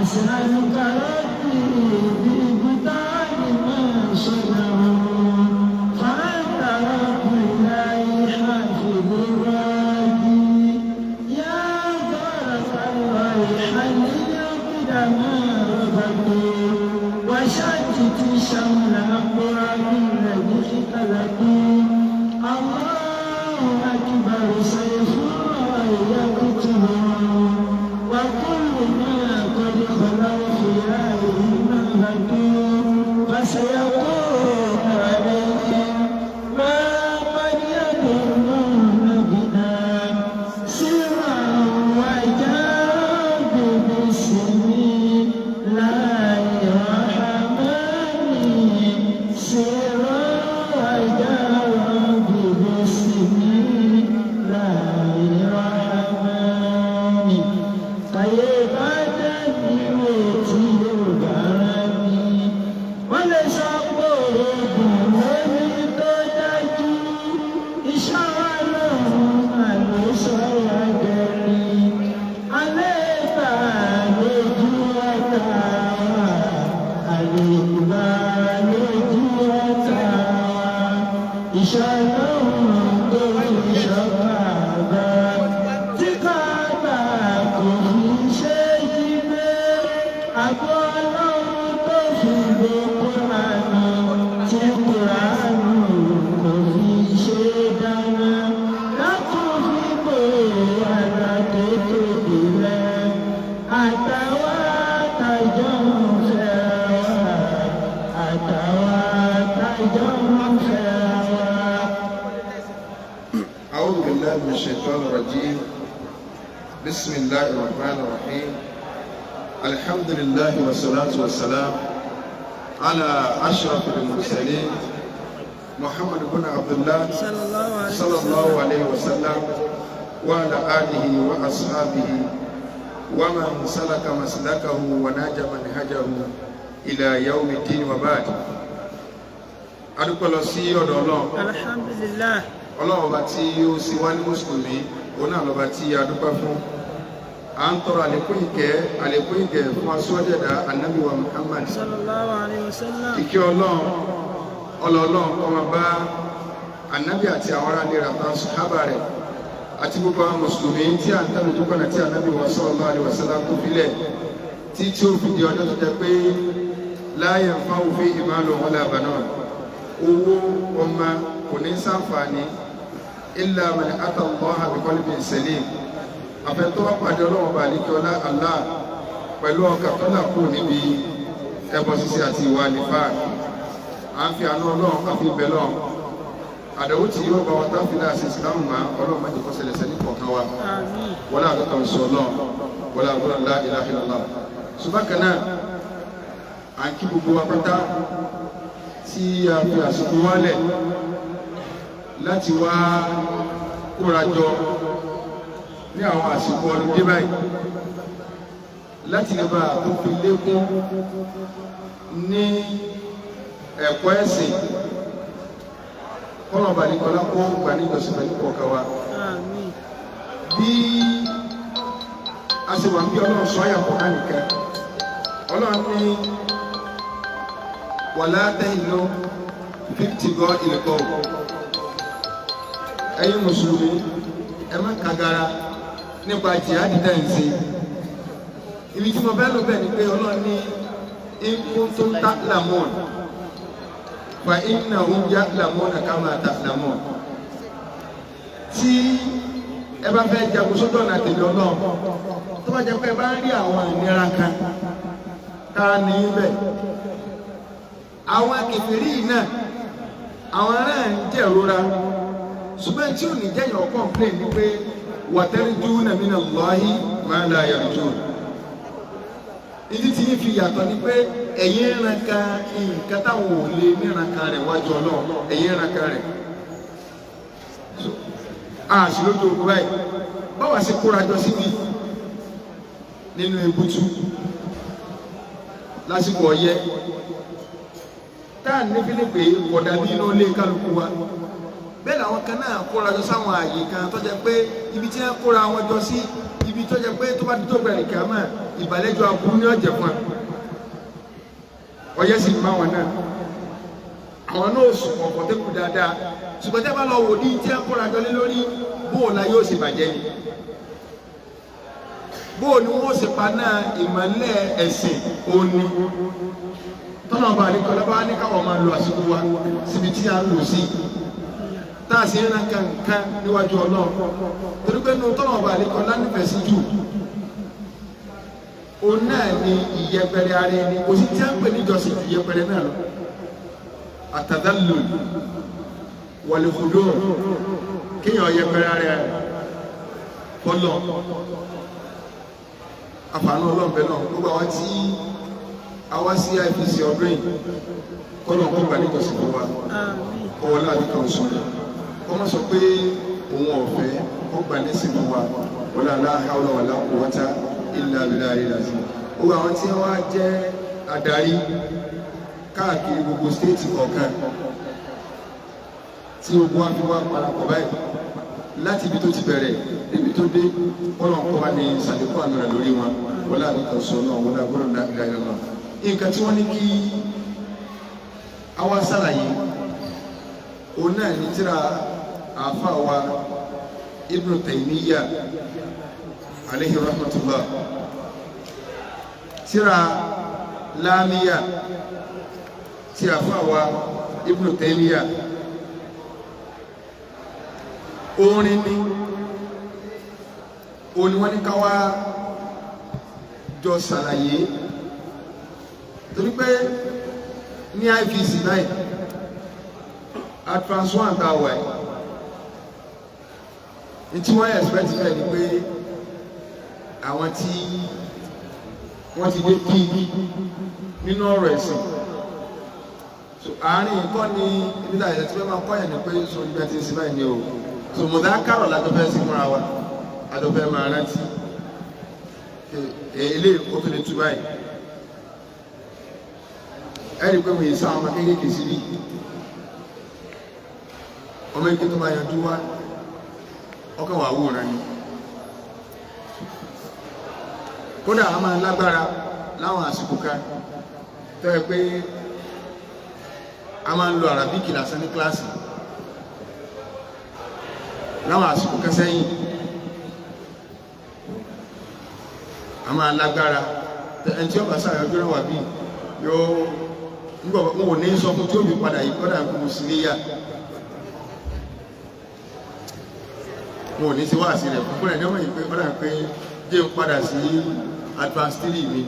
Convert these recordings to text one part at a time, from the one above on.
أسألك ربي ببطان ما صنعوا فأنت رب الله حافظ الراجي يا بارك الله حلل قدما ربطوا وشتت شمل أقوام الذي اختلفوا الله أكبر سيف الله يقتلهم وكل ما قد خلوا في هذه المهد فسيكون عليهم ما قد يظنون بنا سرا وجاب باسم الله الرحمن سرا وجاب باسم الله الرحمن طيبة بيوتي وبرامي وليس قربهم ومتدجي إشعالهم أليس يدري عليك عليك وتعوى عليك عليك وتعوى إشعالهم دون شبابا تقابا كل شيء أقوله تفيد القرآن القرآن كل شيء دنا لا تفيد ولا تتبع أتوا تجمع أتوا تجمع أعوذ بالله من الشيطان الرجيم بسم الله الرحمن الرحيم الحمد لله والصلاة والسلام على أشرف المرسلين محمد بن عبد الله صلى الله عليه وسلم وعلى آله وأصحابه ومن سلك مسلكه وناج منهجه إلى يوم الدين وبعد adúpẹ́ lọ sí ọ̀dọ̀ Ọlọ́run alhamdulillah Ọlọ́run ọba tí ó sì wá ní mùsùlùmí òun náà lọ́ba tí a dúpẹ́ fún à ń tọrọ àlékún ìkẹ́ fún aṣọ́jẹ̀dá Ànábì wa Muhammad sallallahu alaihi wasallam ìkẹ́ Ọlọ́run kó máa bá Ànábì àti àwọn ará ilé rẹ̀ àtàwọn sàhábà rẹ̀ àti gbogbo àwọn mùsùlùmí tí à ń tẹ̀lé ojú pọ̀nà tí Ànábì wa sallallahu alaihi wasallam tó filẹ̀ tí ó fi di ọjọ́ tó jẹ́ pé la yanfa'u fihi malun wala banun owó ọmọ kò ní ṣàǹfààní illa man ata Allaha bi qalbin salim àfẹ́tọ́ pàdé Ọlọ́run bá ní kí ọlá Allah pẹ̀lú ọkà tó là kú níbi ẹbọ ṣíṣe àti ìwà nífà à ń fi àánú Ọlọ́run àfi bẹ̀ lọ́run àdàwó tí yóò bá wọn táfi láàṣẹ ìsìlámù máa Ọlọ́run má jẹ́ kó ṣẹlẹ̀ sẹ́ni kọ̀ọ̀kan wa wọlé àdọ́ta ọ̀ṣọ́ Ọlọ́run wọlé àgbọ̀nà la ilaha illallah ṣùgbọ́n kan náà à ń kí gbogbo wa pátá tí a fi àsìkò wálẹ̀ láti wá kórajọ ní àwọn àsìkò ọdún dé báyìí láti lè bá tó fi lékún ní ẹ̀kọ́ ẹ̀sìn kọ́nà balẹ̀kọ́lá kó gbà ní ìjọsìn pẹ̀lú kọ̀ọ̀kan wa bí a ṣe wà ń bí Ọlọ́run sọ àyàpọ̀ náà nìkan Ọlọ́run ní wàlá tẹ́hìnú 50 gọ́ ìlẹ̀kọ́ ẹ̀yin mùsùlùmí ẹ má kagara nípa jihadi dáìsí ibi tí mo bẹ́ẹ̀ lọ bẹ́ẹ̀ ni pé Ọlọ́run ní kuntum ta'lamun fa innahum ya'lamuna kama ta'lamun tí ẹ bá fẹ́ jagun sódò náà tẹ̀lé Ọlọ́run tó bá jẹ́ pé ẹ bá rí àwọn ìnira kan ká ní ibẹ̀ àwọn kèfèrí náà àwọn ará ń jẹ̀rora ṣùgbọ́n tí ò ní jẹ́yàn complain ní pé watarjuna minallahi ma la yarjun ìdí tí yín fi yàtọ̀ ni pé ẹ̀yin ìrànká nǹkan táwọn ò lè níranká rẹ̀ wájú Ọlọ́run ẹ̀yin ìrànká rẹ̀ àṣìlójú ogun báyìí báwa ṣe kórajọ síbi nínú ebútú lásìkò ọyẹ́ táà ní fílípì kọ̀dà bí inú ilé kálukú wa bẹ́ẹ̀ làwọn kan náà kóra jọ sáwọn ààyè kan tó jẹ́ pé ibi tí wọ́n kóra wọn jọ sí ibi tó jẹ́ pé tó bá tó gbẹ̀rẹ̀ kíámà ìbàlẹ́jọ́ aburú ní ọ̀jẹ̀ fún ọyẹ́ sì máa wọn náà àwọn náà sùn ọ̀pọ̀ tó kù dáadáa ṣùgbọ́n tẹ́ bá lọ wò ní tí a kóra jọ lé lórí bóòlà yóò ṣe bàjẹ́ ni bóò ni wọ́n ṣe pa náà ìmọ̀lẹ̀ ẹ̀sìn òní tọ́nà ọba àdékọ́ lọ́wọ́ ní káwọn máa lo àsìkò wa síbi tí a ń lò sí tá a sì ń ra kankan níwájú Ọlọ́run torí pé nínú tọ́nà ọba àdékọ́ lánìfẹ̀ẹ́ sí jù òun náà ni ìyẹpẹrẹ ara ẹni kò sí tí a ń pè níjọsìn ìyẹpẹrẹ náà lọ àtàdánlò wàlúùkùdó kéèyàn yẹpẹrẹ ara ẹ fọlọ àfààní ọlọ́ọ̀bẹ náà gbogbo àwọn tí àwa sí IPC ọdún yìí kọ́nà kọ́ gbà níjọsìn fún wa kọ́wọ́ láàbí kan sọ kọ́ mọ́ sọ pé òun ọ̀fẹ́ kọ́ gbà lẹ́sìn fún wa wala la hawla wala quwwata illa billahi al-azim gbogbo àwọn tí wọ́n á jẹ́ adarí káàkiri gbogbo stéètì kọ̀ọ̀kan tí ogun wa fi wá parapọ̀ báyìí láti ibi tó ti bẹ̀rẹ̀ níbi tó dé kọ́nà kọ́ wa ní sàlékún àmì rẹ̀ lórí wọn wọlé àbíkan sọ náà wọlé àgbọ̀rọ̀ náà ìlà ìlànà nǹkan tí wọ́n ní kí àwa ṣàlàyé òun náà ní tíra àáfà wa Ibn Taymiyyah alayhi rahmatullah tíra láàmìyà tí àáfà wa Ibn Taymiyyah orin ní òun ni wọ́n ní ká wá jọ ṣàlàyé torí pé ní IPC náà advance one tá a wà yìí tí wọ́n expect bẹ́ẹ̀ ni pé àwọn tí wọ́n ti dé kí nínú ọ̀rọ̀ ẹ̀sìn so àárín nǹkan ní ibi tá a yẹ ti fẹ́ máa kọ́yàn ní pé so ibi àti ìsìn báyìí ni o so mọ̀dá kárọ̀ lájọ fẹ́ sí fúnra wa àjọ fẹ́ máa rántí ilé òfin lè tú báyìí ẹ̀rí pé mo yìí sáwọn ọmọ kéékèèké sí bí ọmọ ike tó máa yanjú wá ọkàn wà wúran ni kódà a máa lágbára láwọn àsìkò kan tó yẹ pé a máa ń lo àràbíkì lásán ní kíláàsì láwọn àsìkò kan sẹ́yìn a máa lágbára ẹni tí ó bá ṣàyọjú rẹ̀ wà bí yóò nígbà wọn ò ní sọ fún tí ó fi padà yìí kọ́dà kó sí léyà wọn ò ní sí wá sí rẹ̀ fún ẹni ọmọ yìí pé kọ́dà pé jẹ́ ń padà sí advance 3 mi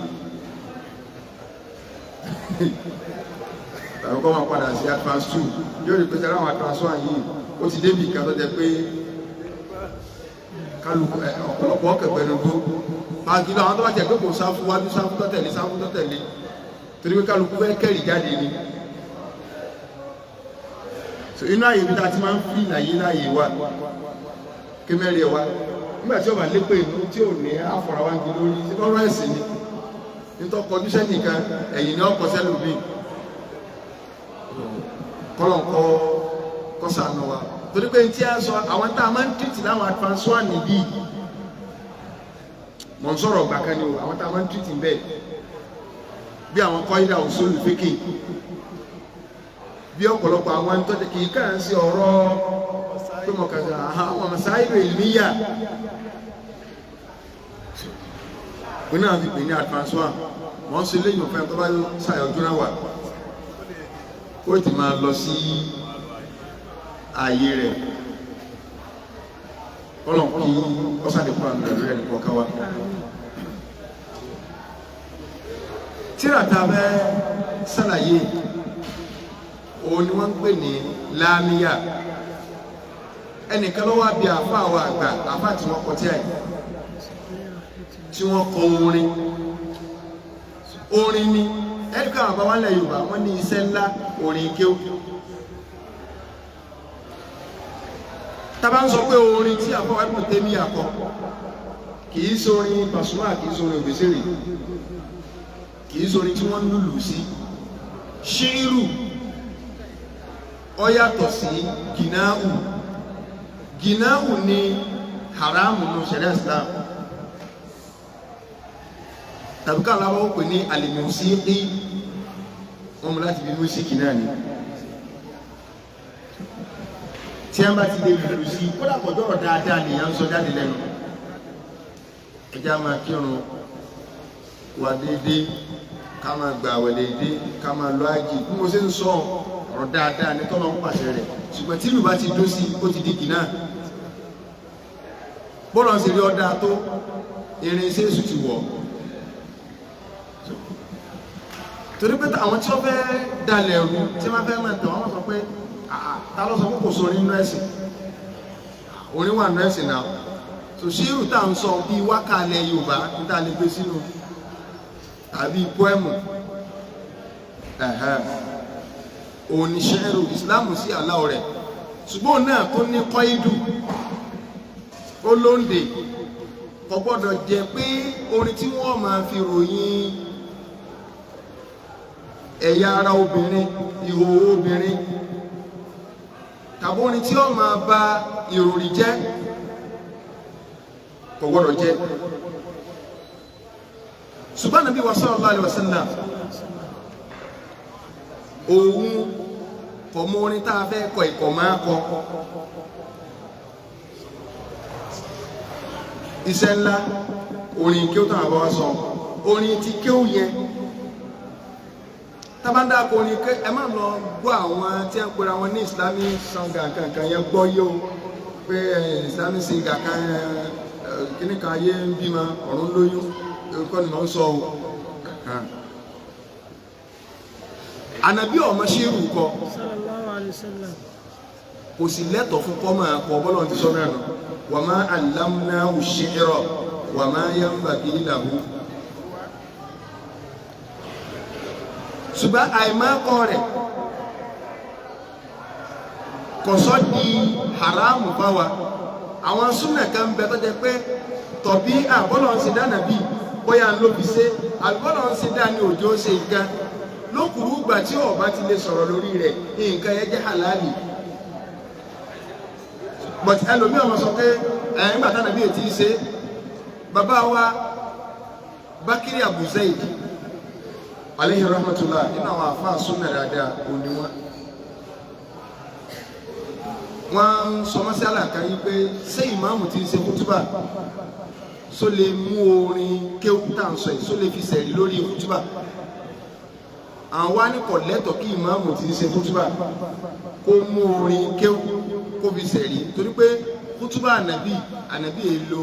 tàbí kọ́ máa padà sí advance 2 yóò rí pé tẹ́lá àwọn advance 1 yìí ó ti débi ìka tó jẹ pé kálukú ọ̀pọ̀lọpọ̀ kẹ̀kẹ́ ní gbó àgìlọ àwọn tó bá jẹ́ pé kò sáfù wájú sáfù tó tẹ̀lé torí pé kálukú fẹ́ kẹ́rì jáde ni so inú àyè bí ta ti máa ń fi láyé wà kí mẹ́rin wa nígbà tí ó bá lépè inú tí ò ní àfọ̀rà wá ń gbé lórí sí lọ́rọ̀ ẹ̀sìn ni nítorí kọjú sẹ́nìkan ẹ̀yìn ni ọkọ̀ sẹ́lòmíì kọ́lọ̀kọ́ kọ́sànù wa torí pé tí a sọ àwọn tá a máa ń tìtì láwọn advance 1 níbí mọ̀ ń sọ̀rọ̀ ọ̀gbà kan ni o àwọn tá a máa ń tìtì bẹ́ẹ̀ bí àwọn kọ́ídà òṣèlú fíkì bí ọ̀pọ̀lọpọ̀ àwọn ẹni tó jẹ́ kì í kàn sí ọ̀rọ̀ pé mọ̀ kàtà àwọn masáìlú ìlmíyà pé náà fi pè ní advance 1 wọ́n ṣe léyìn òfin tó bá ṣàyọjú náà wà ó ti máa lọ sí ààyè rẹ̀ ọlọ́run kí ọ́sàdẹ̀kọ́ àmì rẹ̀ nìkan ká wá. tíra tá a fẹ́ ṣàlàyé òun ni wọ́n ń pè ní láàmìyà ẹnìkan ló wá bí àfáà wa àgbà àfáà tí wọ́n kọ tí àyè tí wọ́n kọ orin ni ẹ̀ríkà àwọn bàbá ńlẹ̀ Yorùbá wọ́n ní iṣẹ́ ńlá orin kéwú tàbá ń sọ pé orin tí àfọwọ́ Ibn Taymiyyah kọ kìí sórin Pasuma kìí sórin Òbèsèrè kìí sórin tí wọ́n lùlù sí ṣíìrù ó yàtọ̀ sí gìnáhù ni haramu ní ṣẹ̀ríà Islam tàbí káwọn aláwọ̀ pè ní al-musiqi wọn mú láti bí músíkì náà ni tí a bá ti lè lùlù sí kódà kọjọ́ dáadáa nìyà ń sọ jáde lẹ́nu ẹjá máa kírun wà déédéé ká máa gbà wẹ̀ déédéé ká máa lọ ájì bí mo ṣe ń sọ ọ̀rọ̀ dáadáa ní tọ́lọ́ ń pàṣẹ rẹ̀ ṣùgbọ́n tí ìlú bá ti dó sí ó ti di kìnnà bọ́lọ̀ ń ṣe rí ọ̀dà tó irin iṣẹ́ èṣù ti wọ̀ torí pé àwọn tí wọ́n fẹ́ dalẹ̀ ẹ̀rù tí wọ́n fẹ́ máa tàn wọ́n sọ pé ta ló sọ pé kò sórí inú ẹ̀sìn orin wà nínú ẹ̀sìn náà so ṣírù tá à ń sọ bíi wákàlẹ̀ Yorùbá níta lè gbé sínú tàbí poẹ́mù oníṣẹ́rù ìsìláàmù sí aláwọ̀ rẹ̀ ṣùgbọ́n náà tó ní kọ́ídù ó lóǹdè kò gbọ́dọ̀ jẹ́ pé orin tí wọ́n máa fi ròyìn ẹ̀yà ara obìnrin ìhòòhò obìnrin tàbí orin tí ó máa ba ìròrí jẹ́ kò gbọ́dọ̀ jẹ́ ṣùgbọ́n Ànábì wa sallallahu alaihi wasallam òun kò mọ orin tá a fẹ́ kọ ìkọ̀ máa kọ iṣẹ́ ńlá orin kí ó tàn àbọ̀ sọ orin tí kí ó yẹ tábàndà kò ní ké ẹ má lọ gbọ́ àwọn tí ń pera wọn ní islamic singer kankan yẹn gbọ́ yé o pé islamic singer kan kíní kan ayé ń bímọ ọ̀run lóyún kọ́ ni mò ń sọ o Ànábì ọmọ ṣírù kọ kò sì lẹ́tọ̀ọ́ fún kọ́ máa kọ bọ́lọ̀ ti sọ mẹ́rin wa ma allamnahu shi'ra wa ma yanbaghi lahu ṣùgbọ́n àìmọ́kọ rẹ̀ kò sọ di haramu fáwa àwọn súnà kan bẹ tó jẹ́ pé tọ̀bí àbọ́lọ̀ ń ṣe dáná bí bóyá ń lóbi ṣe àbọ́lọ̀ ń ṣe dání òjò ṣe nǹkan lókùrú ìgbà tí ọba ti lè sọ̀rọ̀ lórí rẹ̀ nǹkan yẹn jẹ́ halali but ẹlòmíràn wọn sọ pé nígbà táwọn bí ètí ṣe bàbá wa Bakiri Abu Zaid alayhi rahmatullah nínú àwọn àfáà súnà dáadáa òní wọn sọ mọ́sí àlàkà yí pé ṣé ìmáàmù ti ń ṣe kútúbà só lè mú orin kéwú tá à ń sọ yìí só lè fi sẹ̀rí lórí kútúbà àwọn wá ní kò lẹ́tọ̀ọ́ kí ìmáàmù ti ń ṣe kútúbà kó mú orin kéwú kó fi sẹ̀rí torí pé kútúbà ànàbí èlò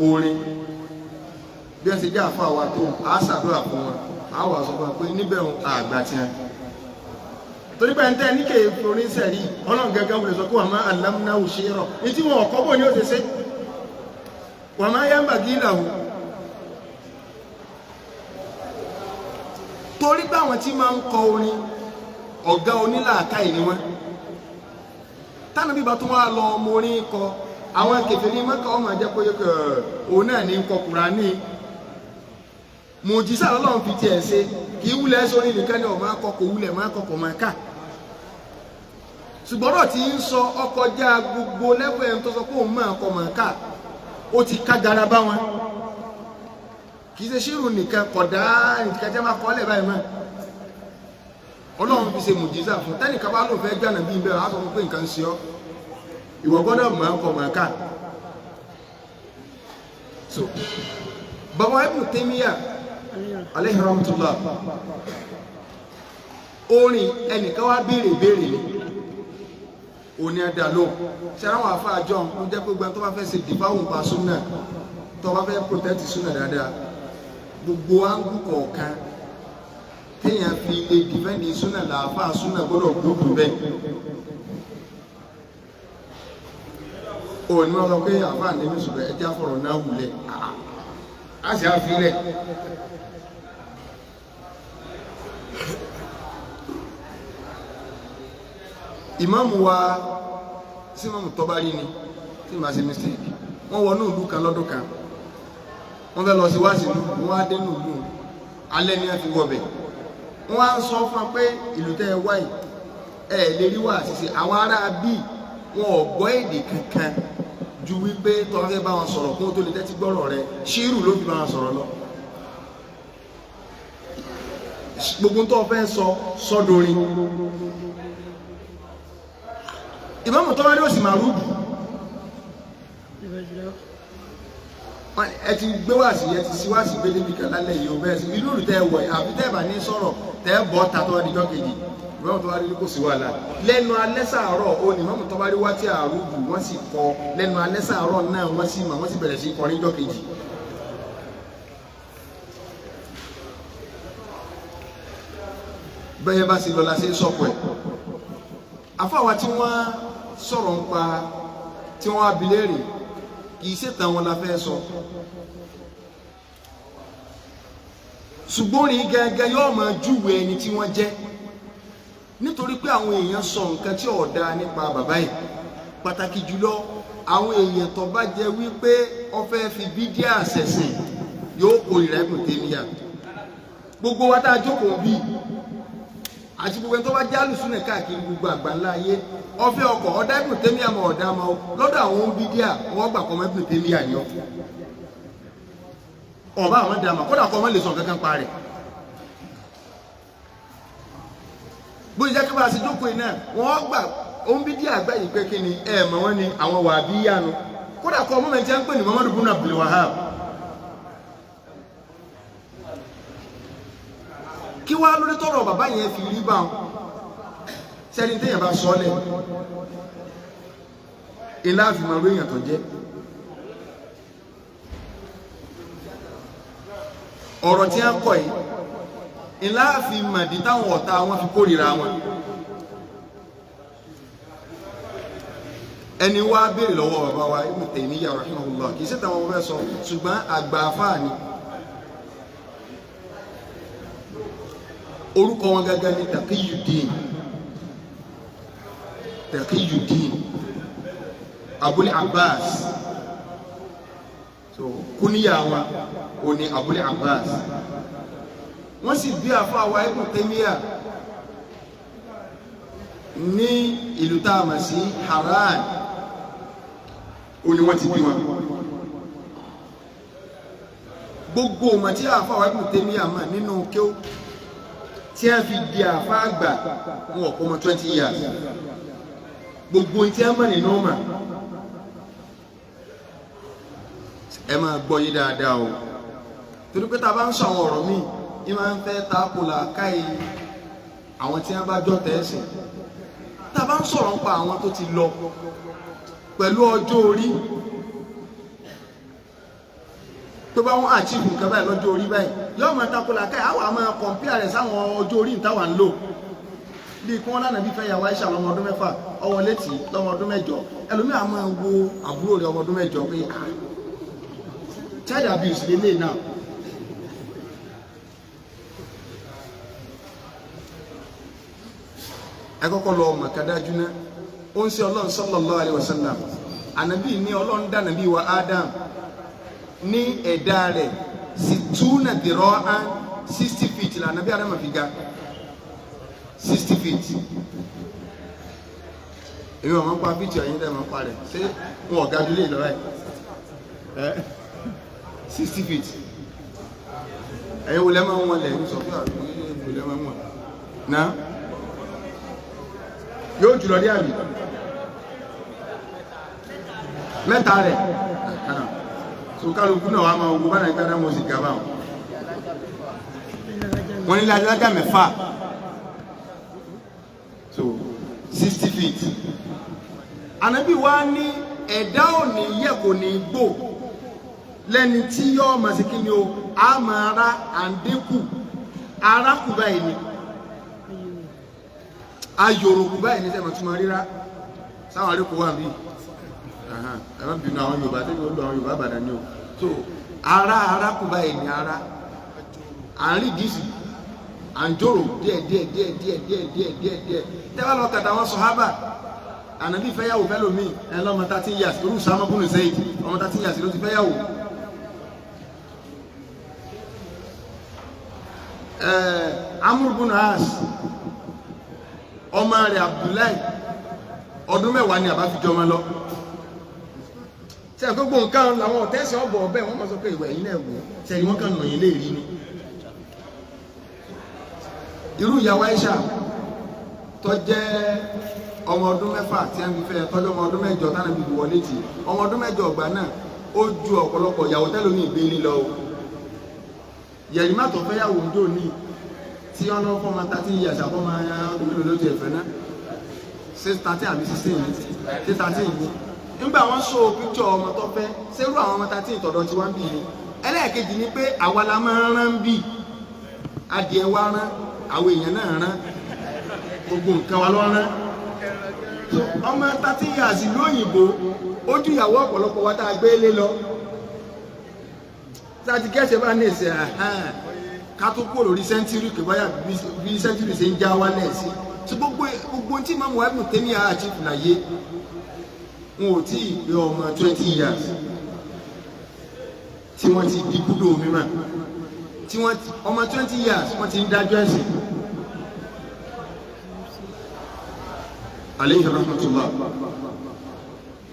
orin bí ẹ ṣe jẹ́ àfáà wa tó a ṣàdúrà fún wọn àwọn àṣọpọ̀ pé níbẹ̀ àgbà tí wọn torí pé ẹ̀ntẹ́ ní kèé forí sẹ̀rí ọlọ́run gẹ́gẹ́ wọ́n lè sọ pé wọ́n máa allamnahu shi'ra ní tí wọ́n ọ̀kọ́ bò ní ó ṣe ṣe wọ́n máa yanbaghi lahu torí pé àwọn tí máa ń kọ orin ọ̀gá onílàákàyè ni wọ́n tánà bíbá tó wá lọ ọmọ orin kọ àwọn kèfèrí Mẹ́kà ọmọ jẹ́ pé òun náà ní kọ Kùránì mùjísà lọ́lọ́run fi tiẹ̀ ṣe kì í wúlẹ̀ sórí nìkan ní ọmọ akọkọ̀ wúlẹ̀ máa kọkọ̀ máa ká ṣùgbọ́n ọ̀rọ̀ tí ń sọ ọkọ̀ já gbogbo lẹ́gbẹ̀ẹ́ ẹni tó sọ pé òun máa kọ̀ máa ká ó ti ká gara bá wọn kì í ṣe ṣírù nìkan kọ̀dá nìkan jẹ́ máa kọ́ lẹ̀ báyìí mọ́ ọlọ́run fi ṣe mùjísà fún tẹ́nìkan bá lò fẹ́ gbànà bí bẹ́ẹ̀ á sọ fún pé nǹkan ń ṣe ọ́ ìwọ gbọ́dọ̀ máa kọ̀ máa ká so bàbá Ibn Taymiyyah alayhi rahmatullah orin ẹnìkan wá béèrè ni òní ẹ̀dà ló ṣe àwọn àfáà jọ ló jẹ́ pé gbẹ́n tó bá fẹ́ ṣe dìfáwùn pa súnà tó bá fẹ́ protect súnà dáadáa gbogbo áńgù kọ̀ọ̀kan téèyàn fi lè dìfẹ́ǹdì súnà làáfáà súnà gbọ́dọ̀ gbogbo bẹ́ẹ̀ òní wọn sọ pé àfáà ní mùsùlùmí ẹjẹ́ àfọ̀rọ̀ náà wulẹ̀ á sì á fi lẹ̀ ìmáàmù wa sí ìmáàmù Tọ́bárí ni tí ìmáà ṣe mistake wọ́n wọnú ìlú kan lọ́dún kan wọ́n fẹ́ lọ sí wáṣí ìlú wọ́n á dénú ìlú alẹ́ ní ẹ fi wọbẹ̀ wọ́n á sọ fún pé ìlú tẹ́ ẹ wáyé ẹ lè rí wà àṣìṣe àwọn ará bí wọn ò gbọ́ èdè kankan ju wípé tọ́ fẹ́ bá wọn sọ̀rọ̀ kó tó lè tẹ́tí gbọ́rọ̀ rẹ ṣírù ló fi bá wọn sọ̀rọ̀ lọ gbogbo tó fẹ́ sọ dorin ìmáàmù tó bá dé òsì máa rúdù ẹ ti gbé wá sí ẹ ti sí wá sí gbé débi kan lálẹ́ yìí ó bẹ́ẹ̀ sí inú rù tẹ́ wọ̀ àbí tẹ́ bá ní sọ̀rọ̀ tẹ́ bọ́ ta tó wá di jọ́kejì ìmáàmù tó bá rí kò sí wàhálà lẹ́nu alẹ́ sàárọ̀ ó ní ìmáàmù tó bá rí wá tí àrùdù wọ́n sì kọ lẹ́nu alẹ́ sàárọ̀ náà wọ́n sì mà wọ́n sì bẹ̀rẹ̀ sí kọrin jọ́kejì. bẹ́ẹ̀ bá sì lọ́la sí sọ́pọ̀ ẹ̀ afáwa tí wọ́n sọ̀rọ̀ ń pa tí wọ́n abilérè kìí ṣètàn wọn la fẹ́ sọ ṣùgbọ́n rí gẹ́gẹ́ yóò máa júwe ẹni tí wọ́n jẹ́ nítorí pé àwọn èèyàn sọ nǹkan tí ò dáa nípa bàbá yìí pàtàkì jùlọ àwọn èèyàn tó bá jẹ́ wípé ó fẹ́ fi bídíà ṣẹ̀sìn yóò kórìíra Ibn Taymiyyah gbogbo wa tá a jókòó bíi àti gbogbo ẹni tó bá jálù súnà káàkiri gbogbo àgbáńlá ayé ọfẹ ọkọ ọdá Ibn Taymiyyah mọ ọdá mọ lọ́dọ̀ àwọn ohun bídíà wọn gbà kọ mọ Ibn Taymiyyah ni ọ ọba àwọn dàmà kódà kọ mọ lè sọ kankan pa rẹ bóyá jẹ́ kí wọ́n àti jókòó iná wọ́n gbà ohun bídíà gbà yìí pé kí ni mọ̀ wọ́n ni àwọn Wàhábíyànù kódà kọ mọ́ mẹ́tí à ń pè ní Muhammadu ibn Abdul Wahhab kí wá lórí tọrọ bàbá yẹn fi rí bá wọn sẹ́ni téèyàn bá sọ lẹ̀ ilá àfihàn lóyìn tó jẹ́ ọ̀rọ̀ tí a ń kọ̀ yìí ilá àfihàn dí táwọn ọ̀tá wọn fi kórìíra wọn ẹni wá béèrè lọ́wọ́ bàbá wa Ibn Taymiyyah rahimahullah kì í ṣètò àwọn ọmọ fẹ́ sọ ṣùgbọ́n àgbà afáà ni orúkọ wọn gẹ́gẹ́ ní Taqiyuddin Abul Abbas so kúníyà wọn ò ní Abul Abbas wọ́n sì bí àfáà wa Ibn Taymiyyah ní ìlú tá a mọ̀ sí Haran ó ní wọ́n ti bí wọn gbogbo ọmọ tí àfáà wa Ibn Taymiyyah mọ̀ nínú kéw tí a fi di àfa àgbà wọn ò kọ́ ọmọ 20 years gbogbo tí a mọ̀ nínú ọmọ ẹ máa gbọ́ yí dáadáa o torí pé tá a bá ń sọ àwọn ọ̀rọ̀ míì ní máa ń fẹ́ takùlà káyì àwọn tí a bá jọ tẹ̀sìn tá a bá ń sọ̀rọ̀ nípa àwọn tó ti lọ pẹ̀lú ọjọ́ orí tó bá wọn àchífù nǹkan báyìí lọ́jọ́ orí báyìí yóò máa takùlà káyì àwọn àmọ́ kọ̀ǹpíà rẹ̀ sáwọn ọjọ́ orí ìtawà ń lò bí kí wọ́n lánàá bí fẹ́ yàwó Aisha lọ́mọ ọdún 6 ọwọ́ létí lọ́mọ ọdún 8 ẹlòmíà máa ń wo àbúrò rẹ̀ ọmọ ọdún 8 pé child abuse lélẹ̀ náà ẹ kọ́kọ́ lọ ọmọ kadájú náà ó ń ṣe Ọlọ́run sallallahu alaihi wasallam ànábì ní Ọlọ́run dá nàbí wa Adam ní ẹ̀dá rẹ̀ sì túnà dìrọ́ án 60 feet là nàbí Adam fi ga 60 feet èmi ọmọ ń pa fíìtì ọ̀yìn dẹ̀ mọ́ pa rẹ̀ ṣé wọn ọ̀gá dúlé lọ́wọ́ ẹ̀ 60 feet ẹ̀yin wo lẹ́mọ̀ wọn lẹ̀ ń sọ fún àwọn ìwé lẹ́mọ̀ wọn náà yóò jùlọ dé àbí mẹ́ta rẹ̀ so kálukú náà wà máa ogun bá náà gbádá mọ́ sí gaba wọn ní lájá mẹ́fà so 60 feet Ànábì wa ní ẹ̀dá ò ní yẹ kò ní gbò lẹ́ni tí yọ́ ma sí kí ni o a máa ra àndínkù arákù báyìí ni ayòròkù báyìí ní sẹ́mọ̀ tí ma ríra sáwọn àríkù wà bí ẹ̀mọ́ bínú àwọn Yorùbá tí ó lọ àwọn Yorùbá bàdà ní o so arákù báyìí ni ara àárín dìísì àjòrò díẹ̀ tẹ́wà lọ kàtà wọn sàhábà Ànábì fẹ́yàwó fẹ́lòmí ẹlọ́mọ 13 years orú sàmọ́kùnrin Zaid ọmọ 13 years ló ti fẹ́yàwó Amr ibn As ọmọ rẹ̀ Abdullahi ọdún 10 ni àbá fi jọmọ lọ tí a gbogbo nǹkan làwọn ọ̀tẹ́sì ọ̀bọ̀ ọ̀bẹ́ wọ́n mọ́ sọ pé ìwẹ̀ yìí náà wò tẹ́lì wọ́n kàn nàyìn lè rí ní irú ìyàwó Aisha tó jẹ́ ọmọ ọdún mẹ́fà tí wọ́n fi fẹ́ tọ́jú ọmọ ọdún mẹ́jọ tánà bíbí wọlé tì ọmọ ọdún mẹ́jọ ọgbà náà ó ju ọ̀pọ̀lọpọ̀ ìyàwó tẹ́lómi ìgbélé lọ o Yẹ̀rìmá tó fẹ́ yàwó ń dò ní tí wọ́n lọ fọ́mọ 13 years àfọ́mọ ọdún mélòó ló ti ẹ̀fẹ́ náà 13 àbí 16 ní nígbà wọ́n so píkṣọ ọmọ tó fẹ́ sẹ́rù àwọn ọmọ 13 tọ̀dọ̀ tí wọ́n bì ní ẹlẹ́ẹ̀kejì ni pé àwa la máa ń rán bì adìẹ wa rán àwọn èèyàn náà rán gbogbo nǹkan wa lọ rán ọmọ 13 years lóyìnbó ó ju ìyàwó ọ̀pọ̀lọpọ̀ wa tá a gbé lé lọ láti kẹ́sẹ̀ bá ní ìsẹ̀ ká tó kó lórí sẹ́ńtírì kì báyà bí sẹ́ńtírì ṣe ń já wálẹ̀ sí tí gbogbo tí Imam Ibn Taymiyyah àchífù láyé wọn ò tí ì pé ọmọ 20 years tí wọ́n ti di kúdò mímọ́ tí wọ́n ọmọ 20 years wọ́n ti ń dájọ́ ẹ̀sìn alayhi rahmatullah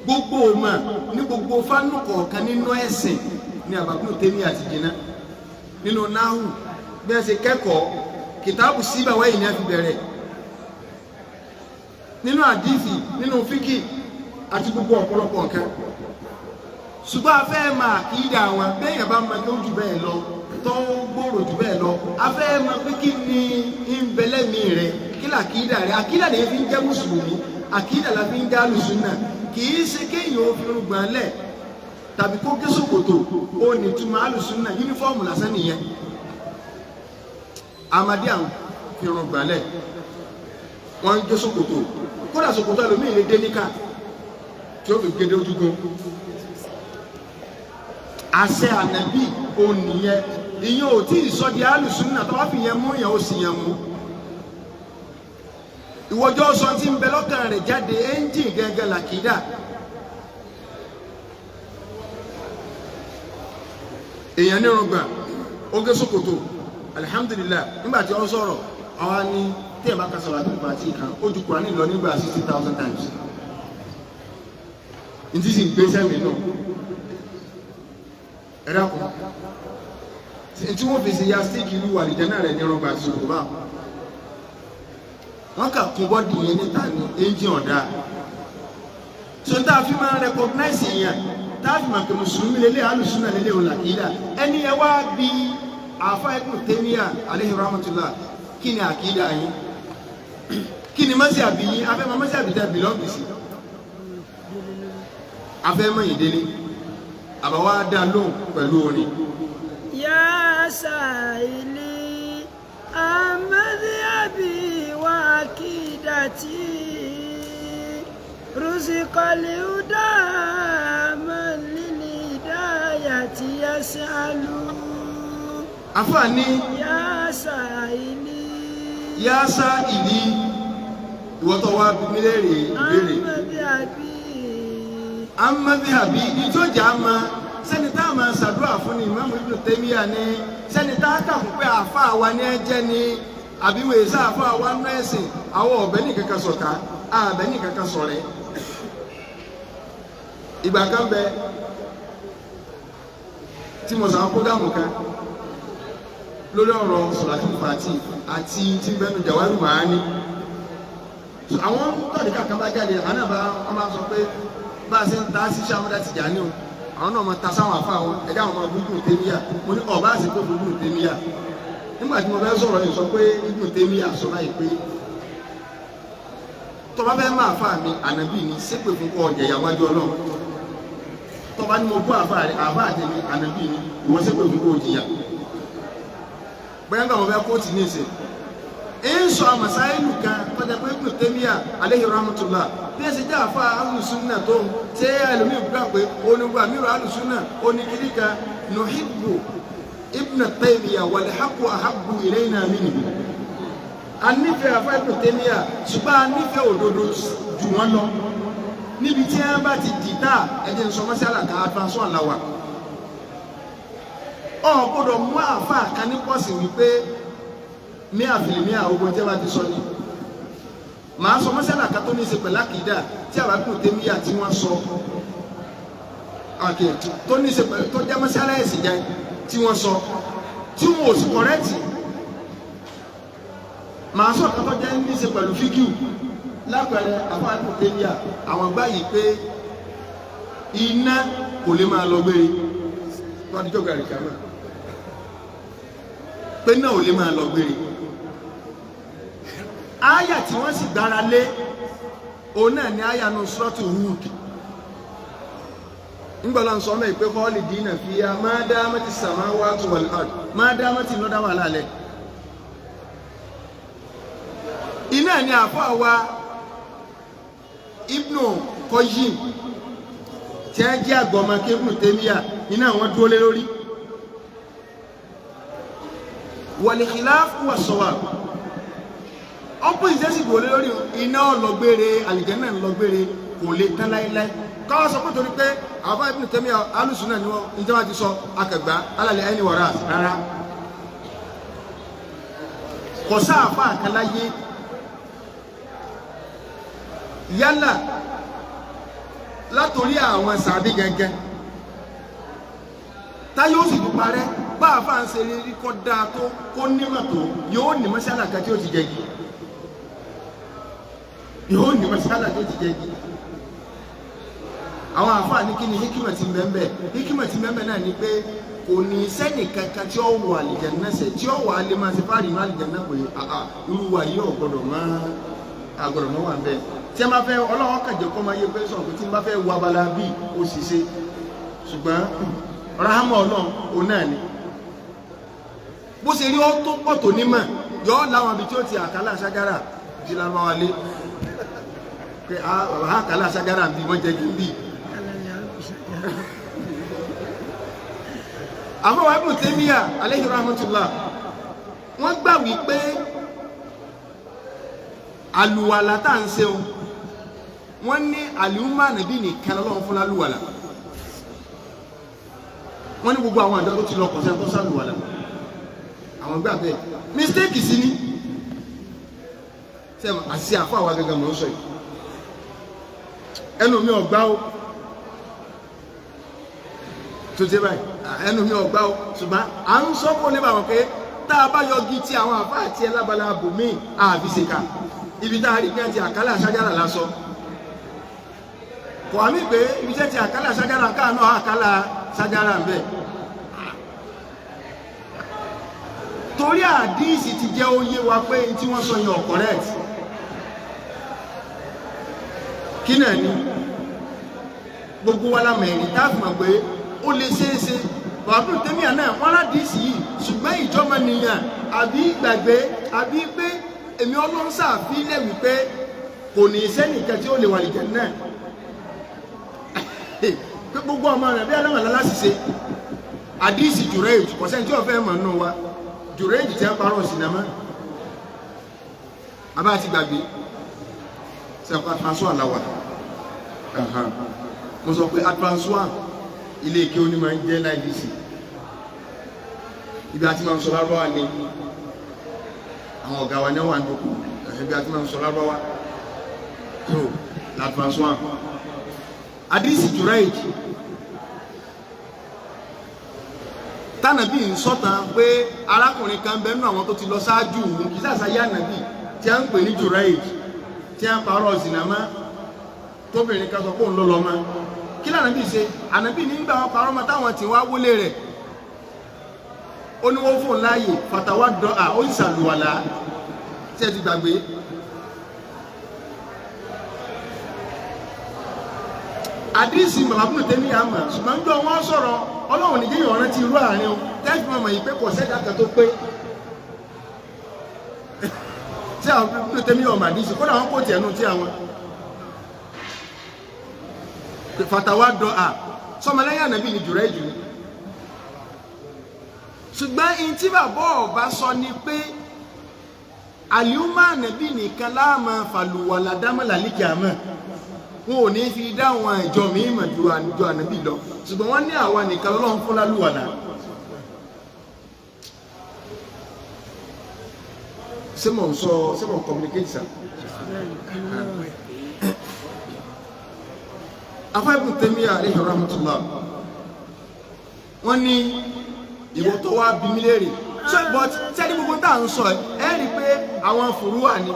gbogbo ọmọ ní gbogbo fánù kọ̀ọ̀kan nínú ẹ̀sìn ní Ibn Taymiyyah àti jìnnà nínú náhù bí ẹ ṣe kẹ́kọ̀ọ́ kìtàbù síbà wáyé ní a fi bẹ̀rẹ̀ nínú àdífì nínú fíkì àti gbogbo ọ̀pọ̀lọpọ̀ nǹkan ṣùgbọ́n a fẹ́ máa kí ìdá wọn bẹ́yàn bá máa tó jù bẹ́ẹ̀ lọ tó gbòòrò jù bẹ́ẹ̀ lọ a fẹ́ máa pé kí ni ìbẹ̀lẹ́mì rẹ̀ kí làkídà rẹ̀ àkídà rẹ̀ fi ń jẹ́ mùsùlùmí àkídà la fi ń jẹ́ alùsùnà kì í ṣe kéèyàn ó fi rúgbọ̀n lẹ̀ tàbí kó gé ṣòkòtò ó ní túmọ̀ alùsùnà yúnífọ́ọ̀mù lásán nìyẹn amadi àwọn fi rúgbọ̀n lẹ̀ wọ́n ń gé ṣòkòtò kódà ṣòkòtò ẹlòmíì lè dé níkà tí ó fi gédé ojúgun àṣẹ ànábì òun nìyẹn ìyẹn ò tí ì sọ di alùsùnà tó wá fi yẹn mú yẹn ó sì yẹn mú ìwọjọ́ sọ tí ń bẹ lọ́kàn rẹ̀ jáde ẹ́ńjìn gẹ́gẹ́ làkìdá èèyàn nírùngbà ó gé ṣòkòtò alihamudulilá nígbà tí ó sọ̀rọ̀ àwa ní tí ẹ̀ bá ka sọ̀rọ̀ àdúgbò àti ìkan ó ju Kùránì lọ nígbà 60,000 times ní tí sì ń gbé sẹ́mi náà ẹ̀rọ kù tí wọ́n fi ṣe ya stíìkì ìlú àlìjẹ́ náà rẹ̀ nírùngbà àti ṣòkòtò báà wọ́n kà kún bọ́dì yẹn níta ní engine ọ̀dà so tá a fi máa recognize yẹn tá a fi máa pè mùsùlùmí lélẹ̀ alùsùnà lélẹ̀ òun làkìdá ẹni ẹ wá bí àfa Ibn Taymiyyah alayhi rahmatullah kí ni àkìdá yín kí ni mọ́sí àbí yín afẹ́ máa mọ́sí àbí tẹ́ bìlọ́ọ̀gì sí afẹ́ mọ́ yìí délé àbáwá dá lóhùn pẹ̀lú orin. yá sàìlì amadiabi wakidati rusikaliuda malilidayati yasalu. àfààní yá sàìlì ìwọ́tọ̀ wa bí léèrè ìbéèrè amadiabi ìjọjà máa sẹ́ni tá a máa ṣàdúrà fún ni Imam Ibn Taymiyyah ni sẹ́ni tá a kà fún pé àfa àwa ni ẹ jẹ́ ni àbíwò èsà àfa àwa nú ẹ̀sìn àwọn ọ̀bẹ ní kankan sọ̀tà àbẹ ní kankan sọ̀rẹ́. ìgbà kan bẹ tí mo sàn kódàmù kan lórí ọ̀rọ̀ sọ̀làtì fàtì àti tí bẹ́nu Jawahirul Ma'ani àwọn tọ́jú kankan bá jáde àwọn náà bá wọn máa sọ pé bá a ṣe ń ta sí sàmúdà Tìjàní o àwọn náà máa ta sáwọn afá wọn ẹ̀dá àwọn ọmọ Ibn Taymiyyah mo ní ọba àti tó Ibn Taymiyyah nígbà tí mo fẹ́ sọ̀rọ̀ yìí sọ pé Ibn Taymiyyah sọ láì pé tọba fẹ́ máa fà mí ànábì ní ṣépè fún kọ́ ọ̀jẹ̀ ìyàwájú Ọlọ́run tọba ni mo bú àfà àtẹ̀mí ànábì ní ìwọ ṣépè fún kọ́ òjìyà bóyá nígbà mo fẹ́ kóòtù ní ìsìn ń sọ àmàsáìlù kan tọ́jà pé Ibn Taymiyyah alayhi rahmatullah bí ẹ ṣe jẹ́ àfa alùsùnà tó ń ṣe ẹlòmíì gbà pé onígbà mìíràn alùsùnà oníkìlì kan nuhibbu Ibn Taymiyyah wal haqqu ahabbu ilayna minhu. a nífẹ̀ẹ́ àfa Ibn Taymiyyah ṣùgbọ́n a nífẹ̀ẹ́ òdodo jù wọ́n lọ níbi tí wọ́n bá ti dìtà ẹ̀jẹ̀ ń sọ mọ́sálà ká àtúnṣe àláwà. ọ̀ gbọ́dọ̀ mú àfa kan ní pọ̀sì wípé ní àfìlì ní àwọn tí a bá ti sọ ní màá sọ mọ́sálà kan tó ní í ṣe pẹ̀lú àkìdá tí àwọn Ibn Taymiyyah tí wọ́n sọ tó ní í ṣe pẹ̀lú tó jẹ́ mọ́sálà ẹ̀sìn jẹ́ tí wọ́n sọ tí wọ́n ò sì kọ̀rẹ́tì màá sọ kátó jẹ́ ní ṣe pẹ̀lú fíkìú lápẹẹrẹ àwọn àdúgbò àwọn gbá yìí pé iná kò lè máa lọ gbére wọ́n ti jọ́gbà rẹ̀ kàmá pé náà ò lè máa lọ gbére áyà tí wọ́n sì gbára lé òun náà ni áyà nù Suratu Hud ngbọ́lá ń sọ mẹ́ ìpé khalidina fiha ma damati samawati wal ard ma damati lọ́dá wà lálẹ́ iná ni àfọ́ wa Ibnu Qayyim tí a jẹ́ àgbọ̀mọ̀ kí Ibnu Taymiyyah iná wọn dúró lé lórí wal khilaf wa sawab ọ̀pọ̀ ìjẹ́sì dúró lé lórí iná ọlọ́gbére àlìjẹ́nà ọlọ́gbére kò lè tán láíláí káwọ́ sọ pé torí pé àwọn Ibnu Taymiyyah alùsùn náà ni wọ́n ń jẹ́wàá ti sọ akẹgbà alàlẹ́ ẹni wọ̀rà rárá kò sáàfà àkàláyé yálà látorí àwọn sàbí gẹ́gẹ́ táyé ó sì tún parẹ́ bá àfà ń ṣe rí kọ́ dáa tó kó nímọ̀ tó yóò ní mọ́sálà kan tí ó ti jẹ́gi yóò ní mọ́sálà tó ti jẹ́gi àwọn àfà ní kí ni hikima ti mẹ́mẹ́ hikima ti mẹ́mẹ́ náà ni pé kò ní sẹ́nì kankan tí ó wọ àlìjánnà sẹ̀ tí ó wọ alẹ́ máa ṣe fáàrí má àlìjánnà pé irú wa yìí ọ̀gbọ̀dọ̀ máa wà bẹ́ẹ̀ tí a máa fẹ́ ọlọ́wọ́ kàjẹ́ kọ́ máa yẹ pé sọ̀rọ̀ tí a máa fẹ́ wọ abala bíi ó sì ṣe ṣùgbọ́n rahama ọlọ́run ò náà ni bó ṣe rí ó tó pọ̀ tó nímọ̀ yọ láwọn ibi tí ó ti àkálà ṣágára jí lábá wa lé pé àkálà ṣágára bí wọ́n jẹ́ kí n bí àwọn wa Ibnu Taymiyyah alayhi rahmatullah wọ́n gbà wípé àlùwàlà tá à ń ṣe o wọ́n ní àlùmọ́ ànàbí nìkan lọ́wọ́ fún lálùwàlà wọ́n ní gbogbo àwọn àjọ tó ti lọ kọ̀ọ̀sẹ́ tó sálùwàlà àwọn gbà bẹ́ẹ̀ mistake sí ní sẹ́mu àti àfọ́ àwa gẹ́gẹ́ mọ̀ ń sọ yìí ẹnu mi ọ̀gbá o tó ṣe báyìí ẹnu mi ọ̀gbá o ṣùgbọ́n à ń sọ kó lè bàwọn pé tá a bá yọgi tí àwọn àfáà àti ẹlábàlá bòmíì àfi ṣe ká ibi tá a rí kẹ́ntì àkálà ṣájára lásọ kò àmì pé ibi tẹ́ntì àkálà ṣájára káà náà àkálà ṣájára ń bẹ torí àdíìsì ti jẹ́ oyé wa pé tí wọ́n sọ yẹn correct kí náà ni gbogbo wa lámẹ̀rin táàfì mọ̀ pé ó lè ṣeéṣe bàbá Ibnu Taymiyyah náà wọ́n ládìísì yìí ṣùgbọ́n ìjọba nìyàn àbí gbàgbé àbí pé èmi ọlọ́run sàfilẹ̀ wípé kò ní sẹ́nìkan tí ó lè wà lìjẹ̀ náà pé gbogbo ọmọ rẹ̀ bí alámọ̀lá láṣìṣe àdíìsì Jùrẹ́jì kọ̀sẹ́ tí ó fẹ́ mọ̀ nù wa Jùrẹ́jì tí a parọ́ sinamá abá ti gbàgbé sẹ́kọ̀ àtúnṣọ́ àláwà mo sọ pé àtúnṣọ́ ilé ike onímọ̀ ń jẹ́ NIDC ibi àti máa ń sọ lárúbáwá ní àwọn ọ̀gá wa ní wà ń dókò ibi àti máa ń sọ lárúbáwá tó l'advance àdíìsì Jùrẹ́jì tánàbí ń sọ́tàn pé arákùnrin kan bẹ́ẹ̀ nínú àwọn tó ti lọ ṣáájú òun kì í sàṣàyà nàbí tí a ń pè ní Jùrẹ́jì tí a ń parọ́ sinamá tóbìnrin kan sọ pé òun ló lọ mọ́ kí lànàbí ṣe ànàbí nígbà wọn parọ́ mọ́ táwọn tí wọ́n á wọlé rẹ̀ ó ní wọ́n fún láàyè fàtàwà dọ́à ó sì ṣàlùwàlá tí ẹ ti gbàgbé àdíìsì Ibnu Taymiyyah àmà ṣùgbọ́n jọ wọ́n sọ̀rọ̀ ọlọ́run ní yíyàn rántí irú àárín o tẹ́sí mọ̀mọ̀ yìí pé kò sẹ́dá kan tó pé tí àwọn Ibnu Taymiyyah ọmọ àdíìsì kó náà wọ́n kò tiẹ̀ nù tí àwọn fàtàwà dọ́à sọmọlẹ́yìn ànàbí ni Jùrẹ́jì ni ṣùgbọ́n in tí bàbá ọba sọ ni pé àlùmọ́ ànàbí nìkan láàmà fàlùwàlà dámọ̀lá líkì àmọ́ wọn ò ní fi dáwọn ìjọ mímọ̀ ju àjọ ànàbí lọ ṣùgbọ́n wọ́n ní àwa nìkan lọ́lọ́run fún lálùwàlà ṣé mò ń sọ ṣé mò ń communicate sir afá Ibnu Taymiyyah alayhi rahmatullah wọ́n ní ìwọ tó wá bí mí léèrè so but sẹ́ni gbogbo tá à ń sọ ẹ rí i pé àwọn fòrúwà ni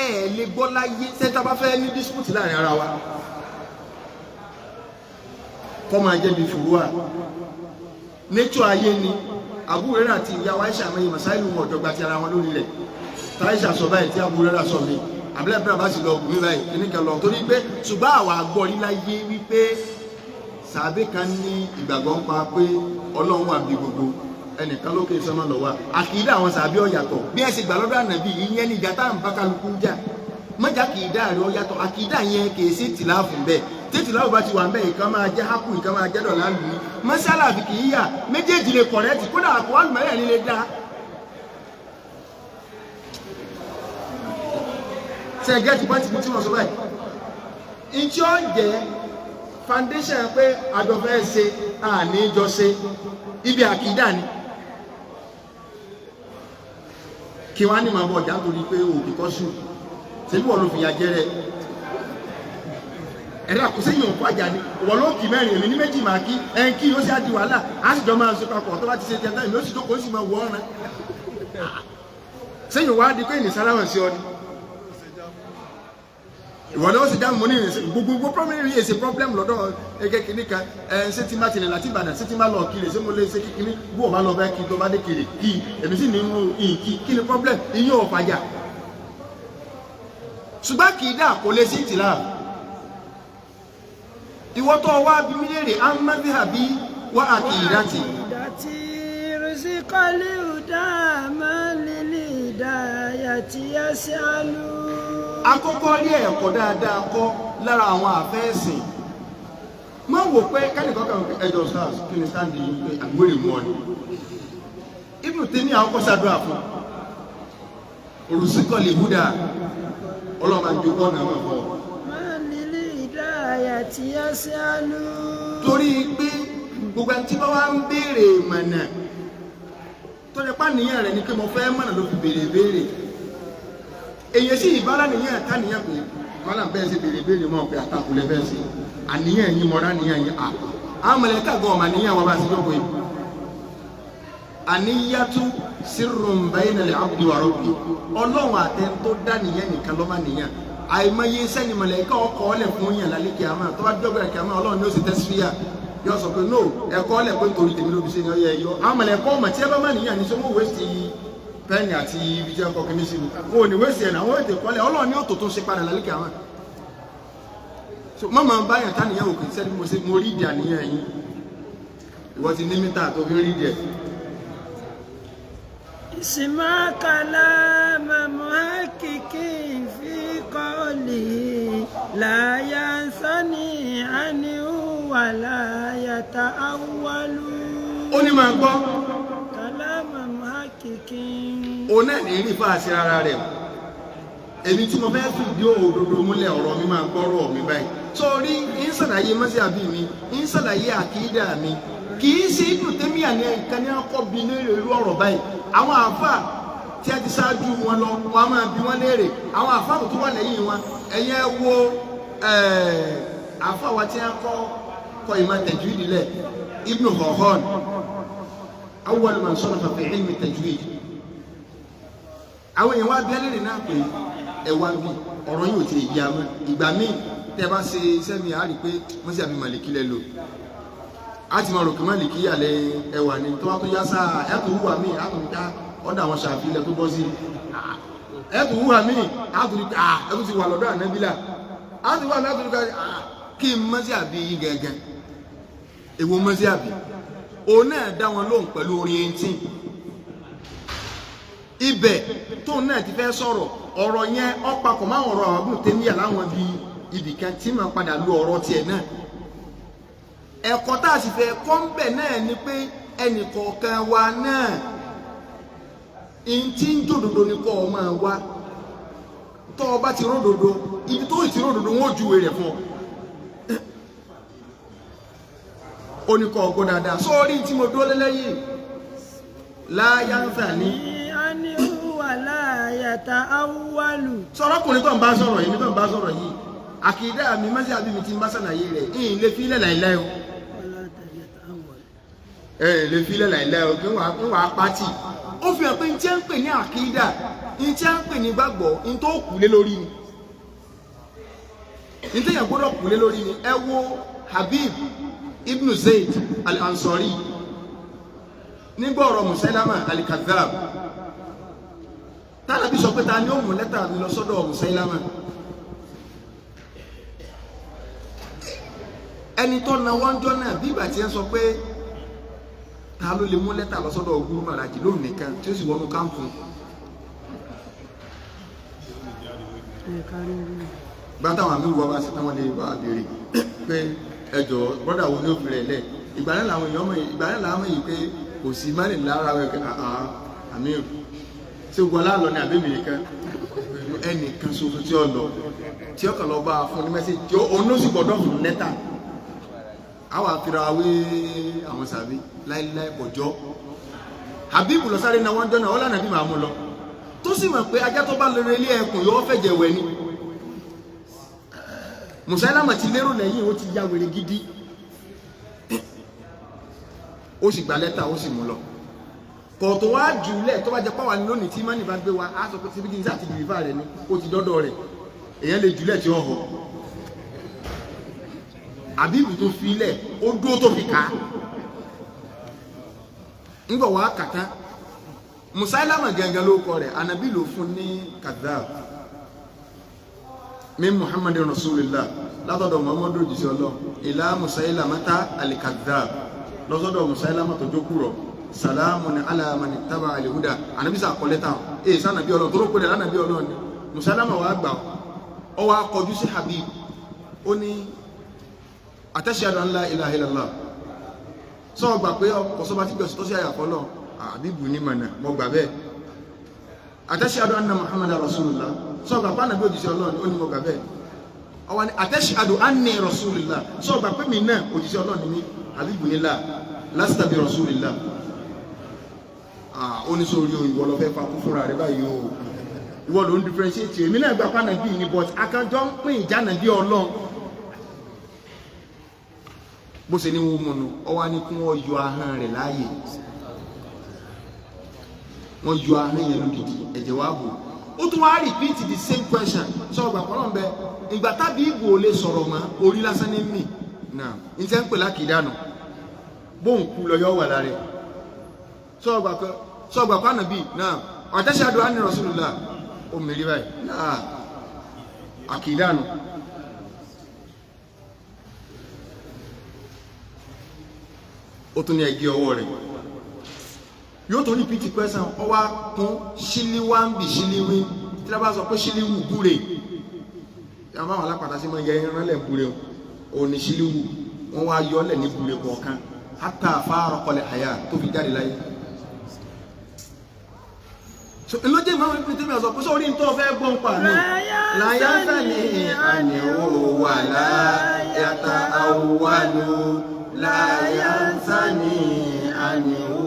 ẹ lè gbọ́ láyé sẹ́ni tá a bá fẹ́ ní dispute láàrin ara wa kọ́ máa jẹ́ bí fòrúwà nature ayé ni àbúrò rẹ̀ àti ìyá wa Aisha àmọ́ masáìlú wọn ọ̀dọ́gba ti ara wọn lórí rẹ̀ tá Aisha sọ báyìí tí àbúrò rẹ̀ sọ mi àbúlẹ̀ bẹ́ẹ̀ bá sì lọ gùn mí báyìí kíníkan lọ torí pé ṣùgbọ́n àwa gbọ́ rí láyé wípé sàbẹ̀ kan ní ìgbàgbọ́ ń pa pé Ọlọ́run wà bí gbogbo ẹnìkan lókè sọ́nà lọ́wọ́ àkìdá àwọn sàbẹ̀ ọ̀yàtọ̀ bí ẹ ṣe gbà lọ́dọ̀ ànàbí ìyẹn ní ìjà tá à ń bá kálukú ń jà mọ́jà kìdá rẹ̀ ọ̀yàtọ̀ àkìdá yẹn kì í sí tìláàfù bẹ́ẹ̀ tí tìláàfù bá ti wà bẹ́ẹ̀ ìkan máa jẹ́ hápù ìkan máa jẹ́ dọ̀là lù ú mọ́sálà fi kì í yà méjèèjì lè kọ̀rẹ́tì kódà àpò àlùmọ́rẹ́ lè dá ṣe gẹ́tì pọ́ǹtì tí wọ́n sọ báyìí ìtí ó jẹ́ foundation pé àjọfẹ́ ṣe àníjọ ṣe ibi àkìdá ni kí wọ́n á ní máa bọ̀ ọ̀jà torí pé òbí kọ́ sùn ṣébí wọ́n ló fi yà jẹ́rẹ́ ẹ̀rọ àkóso yìí ò fàjà ni wọ́n ló kì mẹ́rin èmi ní méjì máa kí ẹ̀ kí ó sì á di wàhálà á sì jọ máa ṣe papọ̀ tó bá ti ṣe tiẹ̀ táyì ló sì jókòó sì máa wọ ọ̀ràn sẹ́yìn wá di pé ìnìsáláwọ̀n sí ọ ni ìwọ̀n náà sì dáhùn mọ́ ní gbogbo problem yìí ṣe problem lọ́dọ̀ ẹgẹ́ kìíní kan ṣé tí má tilẹ̀ láti Ìbàdàn ṣé tí má lọ kiri ṣé mo lè ṣe kíkiri bó o má lọ bá kí tó bá dé kiri kí èmi sì ní kí ni problem ìyẹn ò fàjà ṣùgbọ́n kì í dà kò lè sí ìtìlá ìwọ́n tó wá bí mi léèrè á má bí àbí wá àkì ìdátì. ìdátì rìsíkọ́lì ìdá máa lílì ìdáyà tí ẹ ṣe àlù. Àkọ́kọ́ rí ẹ̀kọ́ dáadáa kọ́ lára àwọn àfẹ́ẹ̀sìn má wò pé kẹ́nìkan kan ẹjọ́ stars kí ni sáǹdì yìí pé àgbèrè mọ́ ni Ibn Taymiyyah àwọn kọ́sàdúrà fún olùsíkọ̀lì húdà ọlọ́mọ àjogún ọ̀nà àwọn ọ̀fọ́. máa nílé ìdáyà tí ẹ ṣe àlù. torí pé gbogbo ẹni tí bá wá ń béèrè mọ̀nà tó lè pa nìyẹn rẹ̀ ni pé mo fẹ́ mọ̀nà ló fi béèrè èyí sì ìbára nìyẹn ẹ̀ka nìyẹn pé kọ́lá bẹ́ẹ̀ sí béèrè mọ́ pé àtàkùlẹ̀ bẹ́ẹ̀ sí àníyàn yìí mọ́ra níyàn yìí àwọn mọ̀lẹ́ká gan ọ̀mà níyàn wọn bá sí lọ́kọ̀ yìí àníyàtú sirrun bayna al-abdi wa rabbi ọlọ́run àtẹ tó dá nìyẹn nìkan lọ́mà nìyẹn àìmọye sẹ́ni mọ̀lẹ́ká ọkọ̀ ọ̀lẹ̀ fún yàn lálẹ́ kìámà tó bá dọ́gbẹ̀rẹ̀ kìámà ọlọ́run ní ó sì tẹ́sífíà yọ sọ pé no ẹ̀kọ́ ọ̀lẹ̀ pé nítorí tèmi lóbi ṣe ni ọyẹ ẹ̀yọ àwọn mọ̀lẹ́ká ọmọ tí ẹ bá má nìyàn ní sọ́mọ́ wẹ́sì pẹ́ẹ̀nì àti ibi tí wọ́n kọ́ kìíní sí ni wọn ò ní wẹ́sì ẹ̀ náà wọ́n ètè kọ́lẹ̀ ọlọ́run ní òtò tó ṣe padà lálẹ́ kìámà so mọ́mọ́ báyàn ká nìyẹn òkè sẹ́ni mo rí ìdí àníyàn yín ìwọ ti ní mítà tó fi rí ìdí ẹ̀. اسمع كلام محقق في قوله لا ينثني عنه ولا يتأول. ó ní máa gbọ́. كلام محقق. òun náà ní rí fáṣí ara rẹ̀ èmi tí mo fẹ́ fìdí òdodo múlẹ̀ ọ̀rọ̀ mi máa gbọ́rọ̀ mi báyìí sórí ń ṣàlàyé mọ́síàbí mi ń ṣàlàyé àkídà mi kì í ṣe Ibn Taymiyyah ní ẹ̀ka ní akọ́ bí léèrè irú ọ̀rọ̀ báyìí àwọn àfà tí a ti ṣáájú wọn lọ wọn a máa bí wọn léèrè àwọn àfà tó wà lẹ́yìn wọn ẹ̀yẹ wo àfà wa tí a kọ́ ìmọ̀ tajwid lẹ̀ Ibn Awon awwal man sanafa fi ilmi tajwid àwọn èèyàn wá bí léèrè náà pé ẹ̀wà bí ọ̀rọ̀ yóò ti yá mọ́ ìgbà míì tẹ́ bá ṣe iṣẹ́ mi àá rí pé wọ́n sì àbí màlìkí lẹ́ lò a ti máa rò kí màlìkí yàlẹ́ ẹ̀wà ni tó wá tó yá sáà ẹ̀tù wúwà míì á tún dá ọ̀dà àwọn ṣàfihàn tó bọ́ sí ẹ̀tù wúwà míì á tún rí ẹ̀tù ti wà lọ́dọ̀ ànábìlà á tún wà látún rí kí n mọ́ sí àbí yín gẹ́gẹ́ èwo mọ́ sí àbí òun náà dá wọn lóhùn pẹ̀lú orin 18 ibẹ̀ tóun náà ti fẹ́ sọ̀rọ̀ ọ̀rọ̀ yẹn ọ̀pàkọ̀ máa ọ̀rọ̀ àwọn Ibn Taymiyyah láwọn bíi ibìkan tí màá padà lu ọ̀rọ̀ tiẹ̀ náà ẹ̀kọ́ tá a sì fẹ́ kọ́ ń bẹ̀ náà ni pé ẹnì kọ̀ọ̀kan wa náà ìntí ń jòdòdó ni kọ́ ọ máa wá tọ́ ọ bá ti ródòdó ibi tó ti ródòdó wọn ò júwe rẹ̀ fún ọ ó ní kọ́ ọgbọ́n dáadáa sórí tí mo dúró lẹ́lẹ́yìn láyà ń fà ní. sọ̀rọ̀kùnrin tó ń bá sọ̀rọ̀ yìí tó ń bá sọ̀rọ̀ yìí àkìdá mi mọ́sí àbí mi ti ń bá sàlàyé rẹ̀ ìyìn lè fi ilẹ̀ láìláì o lè fi ilẹ̀ láìláì o kí wọ́n á pátì ó fi hàn pé n tí ń pè ní àkídà n tí ń pè ní gbàgbọ́ n tó kù lé lórí ni n tí yẹn gbọ́dọ̀ kù lé lórí ni. ẹ wo Habib ibn Zayd al-Ansari nígbà ọ̀rọ̀ Musailama al-Kadhdhab tánàbí sọ pé ta ni ó mú lẹ́tà mi lọ sọ́dọ̀ Musailama, ẹni tó na wọ́n jọ náà bí ìgbà tí ẹ sọ pé ta ló lè mú lẹ́tà lọ sọ́dọ̀ Ògúrú Màràjì lónìí nìkan tí ó sì wọnú kámpù. gbátà wọn àmì ìwọ bá sí táwọn lè bá béèrè pé ẹjọ brọdà wo ni ó fi rẹ lẹ ìgbà náà làwọn èèyàn mọ̀ ìgbà náà làwọn yìí pé kò sí mánì lára rẹ àmì tí ó gbọ́ láàlọ́ ní àbẹ́mì nìkan ẹnìkan ṣoṣo tí ó lọ tí ó kàn lọ bá fún ní mẹ́sì tí ó ló sì gbọ́dọ̀ fún lẹ́tà àwọn àfihàn awé àwọn sàbí láìláì bọ̀jọ́. Habib lọ sáré náà wọ́n jọ náà ó lànà bí màá mú lọ tó sì mọ̀ pé ajá tó bá lọ ilé ẹkùn yóò fẹ̀jẹ̀ wẹ̀ ni. Musailama ti lérò lẹ́yìn ó ti ya wèrè gidi ó sì gba lẹ́tà ó sì mú lọ kọ̀ọ̀tọ̀ wá jùlẹ̀ tó bá jẹ pàwà ní lónìí tí mọ́nì bá gbé wa á sọ pé síbí kí n sáà ti dìlífà rẹ̀ ní ó ti dọ́dọ̀ rẹ̀ èyàn lè jùlẹ̀ tí ó hàn àbíbù tó fi ilẹ̀ ó dúró tó fi ká ńgbọ̀ wá kàtá Musailama gẹ́gẹ́ ló kọ rẹ̀ Ànábì ló fún ní kadhab min Muhammadin Rasulillah látọ̀dọ̀ Muhammadu òjíṣẹ́ Ọlọ́run ìlà Musailamata al-kadhab lọ́sọ́dọ̀ Musailama tó jókúrọ̀ salamun ala man ittaba al-huda Ànábì sá kọ lẹ́tà sa Ànábì Ọlọ́run tó rò pé Ànábì Ọlọ́run ni. Musailama wá gbà ọ wá kọjú sí Habib ó ní atashhadu an la ilaha illallah sọ gbà pé ọ̀sọ́bá tí gbẹ̀sọ́ tó sí àyàfọ́ lọ Habibu ní mọ̀nà mọ́ gbà bẹ́ẹ̀. Atashhadu anna Muhammadan Rasulullah sọ gbà pé Ànábì òjíṣẹ́ Ọlọ́run ó ní mọ́ gbà bẹ́ẹ̀. ọwọ́ ni atashhadu anni Rasulullah sọ gbà pé mi náà òjíṣẹ́ Ọlọ́run ní Habibu ní là lasta bi Rasulillah. Ó ní sórí ìwọ lọ fẹ́ fa kú fúnra rẹ báyìí o ìwọ ló ń differentiate èmi náà gbà pé Ànábì ní but akájọ ń pín ìjà Ànábì Ọlọ́run bó ṣe ní wọn múnu ọwá ní kí wọ́n yọ ahọ́n rẹ̀ láàyè wọ́n yọ ahọ́n yẹn lókìdí ẹ̀jẹ̀ wá bò ó tún wá repeat the same question sọ ọgbà pọ́nlọ́n bẹ ìgbà tábí ìgbò ò lè sọ̀rọ̀ mọ́ orí lásán ní mì náà ní tẹ́ ń pè lákìdánù bóun kú lọ yọ wà lára ẹ̀ sọ ọgbà pọ́ Ànábì náà atashhadu anni Rasulullah ó mẹ́rí báyìí náà àkìdánù. Ó tún ní ẹgbẹ́ ọwọ́ rẹ̀ yóò tó ní pt question ọwá kún ṣílíwá ń bì ṣílíwí tí a bá sọ pé ṣílíwù búre àwọn àwọn alápàtà sí mọ́ yẹ ìrànlẹ̀ búre ò ní ṣílíwù wọ́n wá yọ́lẹ̀ ní búre kọ̀ọ̀kan hátà fáàrọ̀ kọlẹ̀ àyà tó fi jáde láyé. So ìlójẹ́ ìmọ̀ ìpín tí mi ọ̀sọ̀ pé sórí tó fẹ́ gbọ́n pa ní láyásá ní àníwò wà láyàtà àwòwánú láyásání àníwò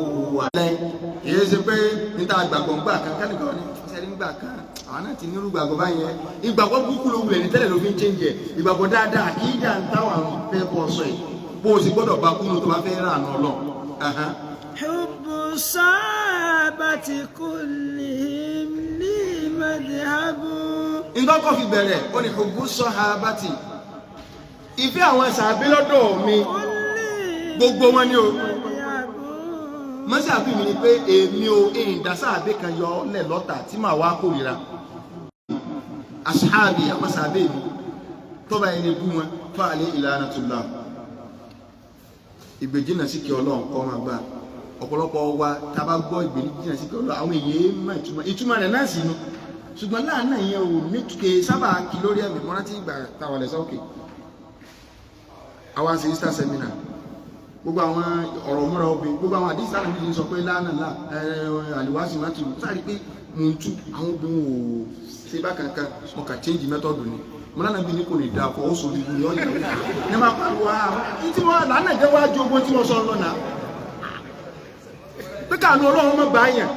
lẹ́yìn èyí ṣe pé níta àgbàgbọ́ ńgbà kan kánìkan ní ṣẹ́rí ńgbà kan àwọn náà ti nírú gbàgbọ́ báyẹn ìgbàgbọ́ burúkú ló wulẹ̀ ní tẹ́lẹ̀ ló fi ń change ìgbàgbọ́ dáadáa kí ìjà ń táwọn fẹ́ bọ́ sọ yìí bó o sì gbọ́dọ̀ bá kúnnú tó bá fẹ́ rà nù ọlọ́. Hubbu sahabati kullihim li madhhabu. nǹkan kọ́ fi bẹ̀rẹ̀ ó ní hubbu sahabati ìfẹ́ àwọn sàbí lọ́dọ̀ mi gbogbo wọn ni o mọ́sí àbí mi ni pé èmi o ìdásá àbí kan yọ lẹ̀ lọ́tà tí màá wá kórìíra aṣáàbí àwọn sàbí mi tó bá ẹni bú wọn fáàlẹ́ ìlànàtullah ìgbèjìnà sí kí Ọlọ́run kọ́ máa gbà ọ̀pọ̀lọpọ̀ wa tá a bá gbọ́ ìgbèjìnà sí kí Ọlọ́run àwọn èèyàn mọ̀ ìtumọ̀ rẹ̀ náà sí inú ṣùgbọ́n láàánú ìyẹn ò ní kè sábà kí lórí ẹ̀mí mọ́ra tí ìgbà táwọn lẹ̀ sọ́ọ̀kì àwọn àṣẹ Easter seminar gbogbo àwọn ọ̀rọ̀ múra obìnrin gbogbo àwọn àdísà náà níbi sọ pé lánàá àlìwásí máa ti sáré pé mo ń tú àwọn obìnrin ò ṣe bá kankan mo kà change method ni mo lánàá bí ní kò lè dáa fọ ó sọ ìlú yọ ìyàwó ní máa pariwo àwọn tí wọn lánàá jẹ́ wájú ogun tí wọ́n sọ lọ́nà pé káànú Ọlọ́run mọ́ bá yàn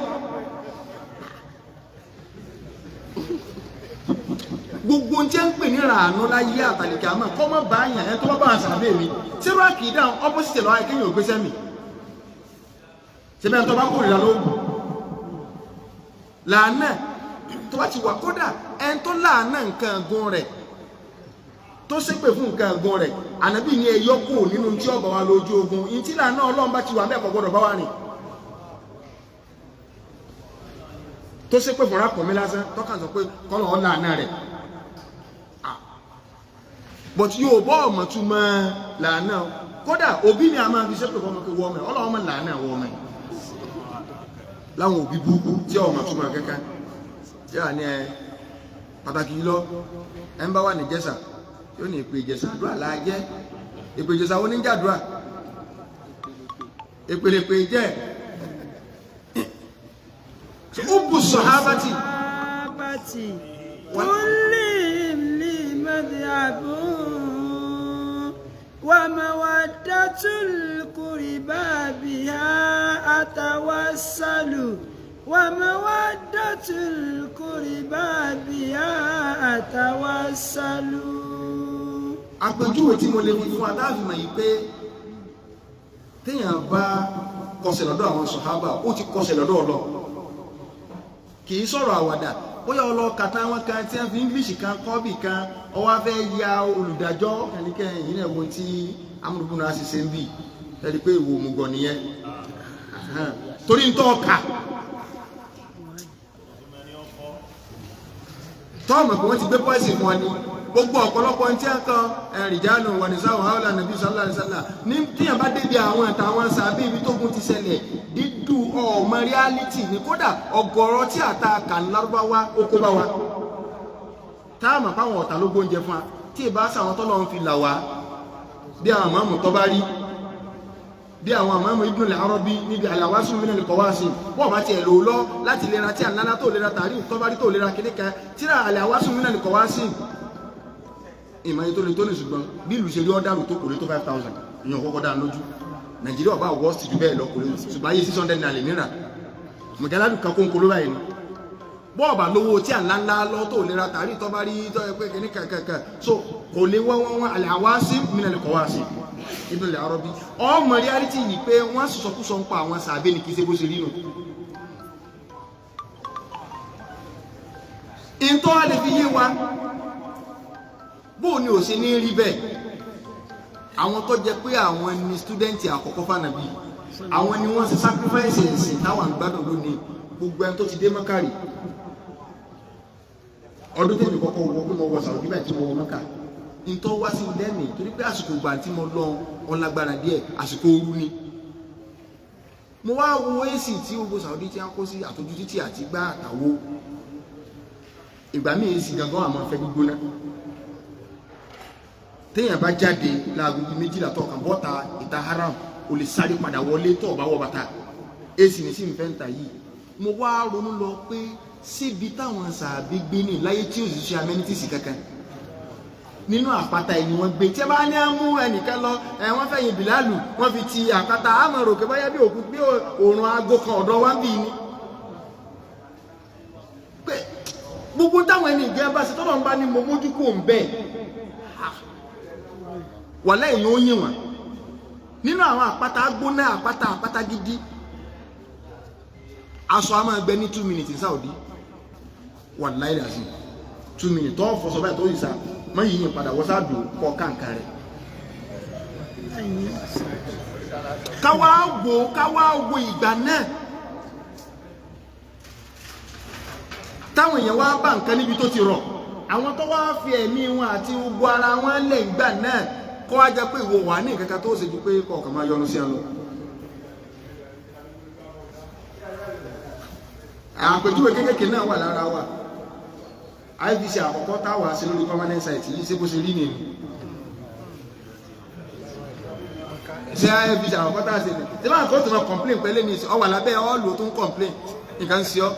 gbogbo ń jẹ́ ń pè ní ràánú láyé àtàlìkà àmọ́ kọ́ mọ́ bá yàn ẹ́ tó bá bá àṣàbẹ̀ mi tí wọ́n kì í dáhùn opposite lọ́wọ́ ẹ̀kẹ́yìn ògbésẹ́ mi ṣe bẹ́ẹ̀ tó bá kórìíra lóògùn làánà tó bá ti wà kódà ẹni tó làánà nǹkan gun rẹ̀ tó ṣépè fún nǹkan gun rẹ̀ ànábì ní ẹyọ kù nínú tí ọba wa lójú ogun yìí tí làánà Ọlọ́run bá ti wà mẹ́kọ̀ọ́ gbọ́dọ̀ bá wà rìn tó ṣépè fún rákùnmí lásán tọ́kàn sọ pé kọ́lọ̀ ọ́ làánà rẹ̀ but yóò bọ́ ọmọ tún mọ́ làánà kódà òbí ni a máa fi ṣépè fún ọmọ pé wọ́ọ̀mẹ́ Ọlọ́run mọ́ làánà wọ́ọ̀mẹ́ láwọn òbí burúkú tí ọmọ tún mọ́ kankan yáà ní ẹ pàtàkì lọ ẹ ń bá wà ní Ìjẹ̀ṣà yóò ní ìpè Ìjẹ̀ṣà àdúrà láàjẹ́ ìpè Ìjẹ̀ṣà oníjàdúrà ìpèlèpè jẹ́ ó bù sọ̀hábàtì كلهم لي مذهب ومودة القربى بها أتوسل ومودة القربى بها أتوسل. àpèjúwe tí mo lè fi fún adáàfimọ̀ yìí pé téèyàn bá kọsẹ̀ lọ́dọ̀ àwọn sọ̀hábà ó ti kọsẹ̀ lọ́dọ̀ Ọlọ́run kì í sọ̀rọ̀ àwàdà bóyá ọlọ́kàtà wọn kan tí wọ́n fi English kan kọ́bì kan ọwọ́ fẹ́ ya olùdájọ́ kẹ́nikẹ́ni yìí náà wo tí amúlùbùnú á sì ṣe ń bì ẹni pé ìwò òmùgọ̀ nìyẹn torí ń tọ́ ọkà tọ́ọ̀mù pé wọ́n ti gbé pọ́ìsì fún ọ ni gbogbo ọ̀pọ̀lọpọ̀ ní tí a kan ẹ̀rìjánu wà ní sáwọn haúlà nàbí sallallahu alaihi wasallam ní tíyàn bá débi àwọn àtàwọn sàbí ibi tó gún ti ṣẹlẹ̀ dídú ọmọ reality ní kódà ọ̀gọ̀rọ̀ tí àta kàn lárúbáwá oko bá wa táàmù páwọn ọ̀tà ló gbóúnjẹ fún wa tí ì bá sàwọn tọ́lọ́ ń fi là wá bí àwọn àmọ́mù tó bá rí bí àwọn àmọ́mù Ibn al-Arabi níbi al-Awasim min al-Qawasim wọ́n bá tiẹ̀ lò lọ láti lera tí àlálá tó lera tàrí tó bá rí tó lera kìnnìkan tíra al-Awasim min al-Qawasim ìmọ̀ye tó lè tó lè ṣùgbọ́n bí ìlú ṣe rí ọ́dàrú tó kò lè tó 5,000 èèyàn kọ́kọ́ dáa lójú Nàìjíríà ọba wọ́ọ̀sì jù bẹ́ẹ̀ lọ kò lè ṣùgbọ́n ayé 600 naira mìíràn mọ̀jáládù kan kó ń kolo báyìí ni bọ́ọ̀bà lówó tí à ńláńlá lọ tó lè ra tàrí tó bá rí tó yẹ pé kìíní kankan so kò lè wọ́n al-Awasim min al-Qawasim Ibn al-Arabi ọmọ reality yìí pé wọ́n sọ̀sọ̀kúsọ ń pa àwọn sàbẹ̀ ní kí ṣe bó ṣe rí nù ìntọ́ a lè fi yé wa bó ni ò ṣe ní rí bẹ́ẹ̀ àwọn tó jẹ pé àwọn ni stúdẹ́ǹtì àkọ́kọ́ fànàbí àwọn ni wọ́n ṣe sacrifice ẹ̀sìn táwọn àgbàdàn lónìí gbogbo ẹni tó ti dé mọ́kàrí ọdún tẹ́mi kọ́kọ́ wọ pé mo wọ Saudi báyìí tí mo wọ mọ́kà ntọ́ wá sí lẹ́mì torí pé àsìkò ìgbà tí mo lọ ọlágbára díẹ̀ àsìkò ooru ni mo wá wo èsì tí gbogbo Saudi ti ń kó sí àtọ́jú títì àti gbá àtàwọ ìgbà míì èsì gangan àmọ́ fẹ́ gbígbóná téèyàn bá jáde láago bíi méjìlá tó kàn bọ́ta ìta haram o lè sáré padà wọlé tó bá wọ bàtà èsì ní sí ń fẹ́ ń ta yìí mo wá ronú lọ pé síbi táwọn sàbí gbé ní láyé tí ò sì ṣe amenities kankan nínú àpáta ẹni wọ́n gbé tí ẹ bá ní á mú ẹnìkan lọ wọ́n fẹ́ yin Bìlálù wọ́n fi ti àpáta àmọ́ rò pé báyá bí òkú bí òòrùn aago kan ọ̀dọ̀ wá bí ni pé gbogbo táwọn ẹni ìgbẹ́ bá ṣe tọ́lọ̀ ń bá ní mo mójú kò ń bẹ́ẹ̀ wà lẹ́yìn ó yìn wọ́n nínú àwọn àpáta gbóná àpáta gidi aṣọ a máa gbẹ ní 2 minutes ní Saudi wà láìlẹ̀ àti 2 minutes tó fọ́sọ báyìí tó yìí sá mọ́ yìí yìn padà wọ́sàdù kọ́ káǹkan rẹ̀ káwá wo ìgbà náà táwọn èèyàn wá bá nǹkan níbi tó ti rọ̀ àwọn tó wá fi ẹ̀mí wọn àti gbogbo ara wọn lẹ̀ ìgbà náà kọ́ wá jẹ́ pé ìwọ wà ní ìkankan tó ṣe ju pé kọ̀ọ̀kan máa yọnu sí ọ lọ. àpèjúwe kéékèèké náà wà lára wa IVC àkọ́kọ́ táwà sí lórí permanent site yìí ṣé bó ṣe rí nìyí ṣé IVC àkọ́kọ́ táwà sí ni ṣé máa kọ́ tó máa complain pẹ̀lẹ́ ní ọ wà lábẹ́ ọ́ọ̀lù tó ń complain nǹkan sí ọ.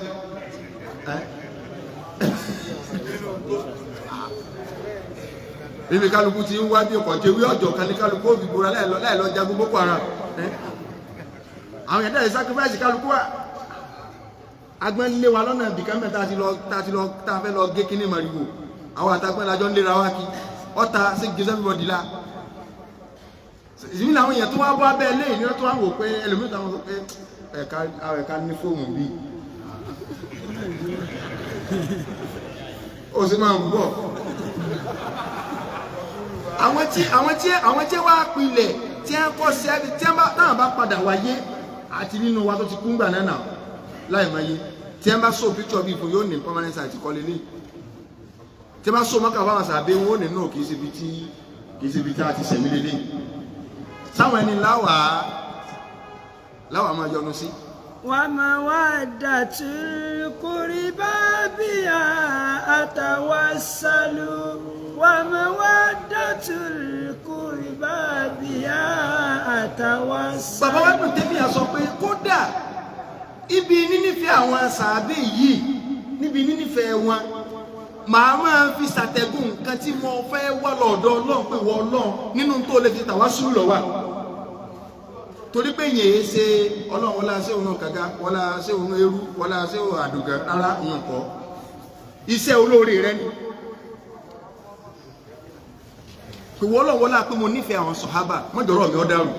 ibi kálukú ti ń wá bí ọkọ̀ jẹ́wé ọjọ́ kan ní kálukú ó fi gbóra láìlọ jagun Boko Haram àwọn ẹ̀dá ìsacrifice kálukú wà agbọ́n lé wa lọ́nà ibìkan mẹ́ta tá a fẹ́ lọ gé kíní màrìwò àwọn àtàgbọ́n lájọ́ ń lera wá kí ọta sí gẹ́sẹ́ everybody la ìsìnkú làwọn èèyàn tó wá bọ́ abẹ́ ilé ìnira tó wá wò pé ẹlòmíràn táwọn sọ pé ẹ̀ka ní fóòmù bíi ó sì máa ń bọ̀ àwọn tí wá pilẹ̀ tí wọ́n kọ́ sí ẹbí tí wọ́n bá padà wáyé àti nínú wa tó ti kún gbà náà láì máa yé tí wọ́n bá so picture bí fún yóò ní permanent site kọ́lé ní tí wọ́n bá so mọ́kà bá wọn sàbẹ̀ wọn ò ní náà kì í ṣe ibi tí a ti sẹ̀mí lélẹ̀ sáwọn ẹni láwàá máa yọnu sí. ومودة القربى بها أتوسل ومودة القربى بها أتوسل. bàbá wa dùn tẹ́bí a sọ pé kódà ibi nínífẹ̀ẹ́ àwọn sàábé yìí níbi nínífẹ̀ẹ́ wọn màá máa fi ṣàtẹ̀gùn nǹkan tí mo fẹ́ wá lọ́dọ̀ Ọlọ́run pé wọ́n Ọlọ́run nínú tó lè fi tàwásùlù lọ wà torí pé yèé ṣe Ọlọ́run wọlá ṣé òun kàga wọlá ṣé òun eru wọlá ṣé òun àdùgàn rárá ìyẹn kọ́ iṣẹ́ olóore rẹ ni pé Ọlọ́run wọlá pé mo nífẹ̀ẹ́ àwọn sọ̀hábà mọ́jọ́rọ̀ mi ọ́ dárò.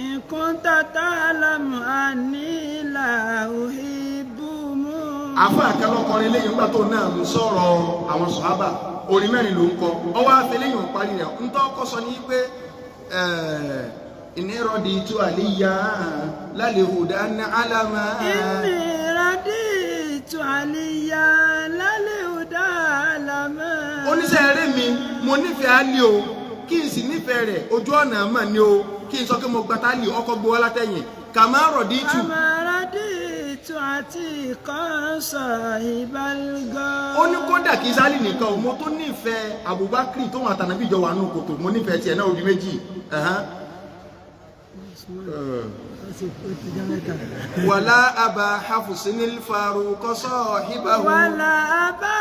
إن كنت تعلم أني لا أحبهم. àfọ àkàlọ́kọrin lẹ́yìn nígbà tó náà ń sọ̀rọ̀ àwọn sọ̀hábà orin mẹ́rin ló ń kọ ọwọ́ afẹ́lẹ́yìn ò parí rẹ̀ ń tọ́ kọ́ sọ ní pé إني رديت عليا للهدى علما. إني رديت عليا للهدى علما. oníṣẹ́ eré mi mo nífẹ̀ẹ́ Àlí o kí n sì nífẹ̀ẹ́ rẹ̀ ojú ọ̀nà mọ̀ ni o kí n sọ pé mo gba Àlí ọkọ̀ gbowó látẹ̀yìn kàmá rọ̀díìtù. kàmá rọ̀díìtù àti ìkànsọ ìbálgọ́. ó ní kódà kí Sálì nìkan o mo tó nífẹ̀ẹ́ Abubakar tó wọn àtànàbí jọ wà nù kòtò mo nífẹ̀ẹ́ tiẹ̀ náà ojú méjì. wàlá àbá Hafsinil Faruq sahibahu. wàlá àbá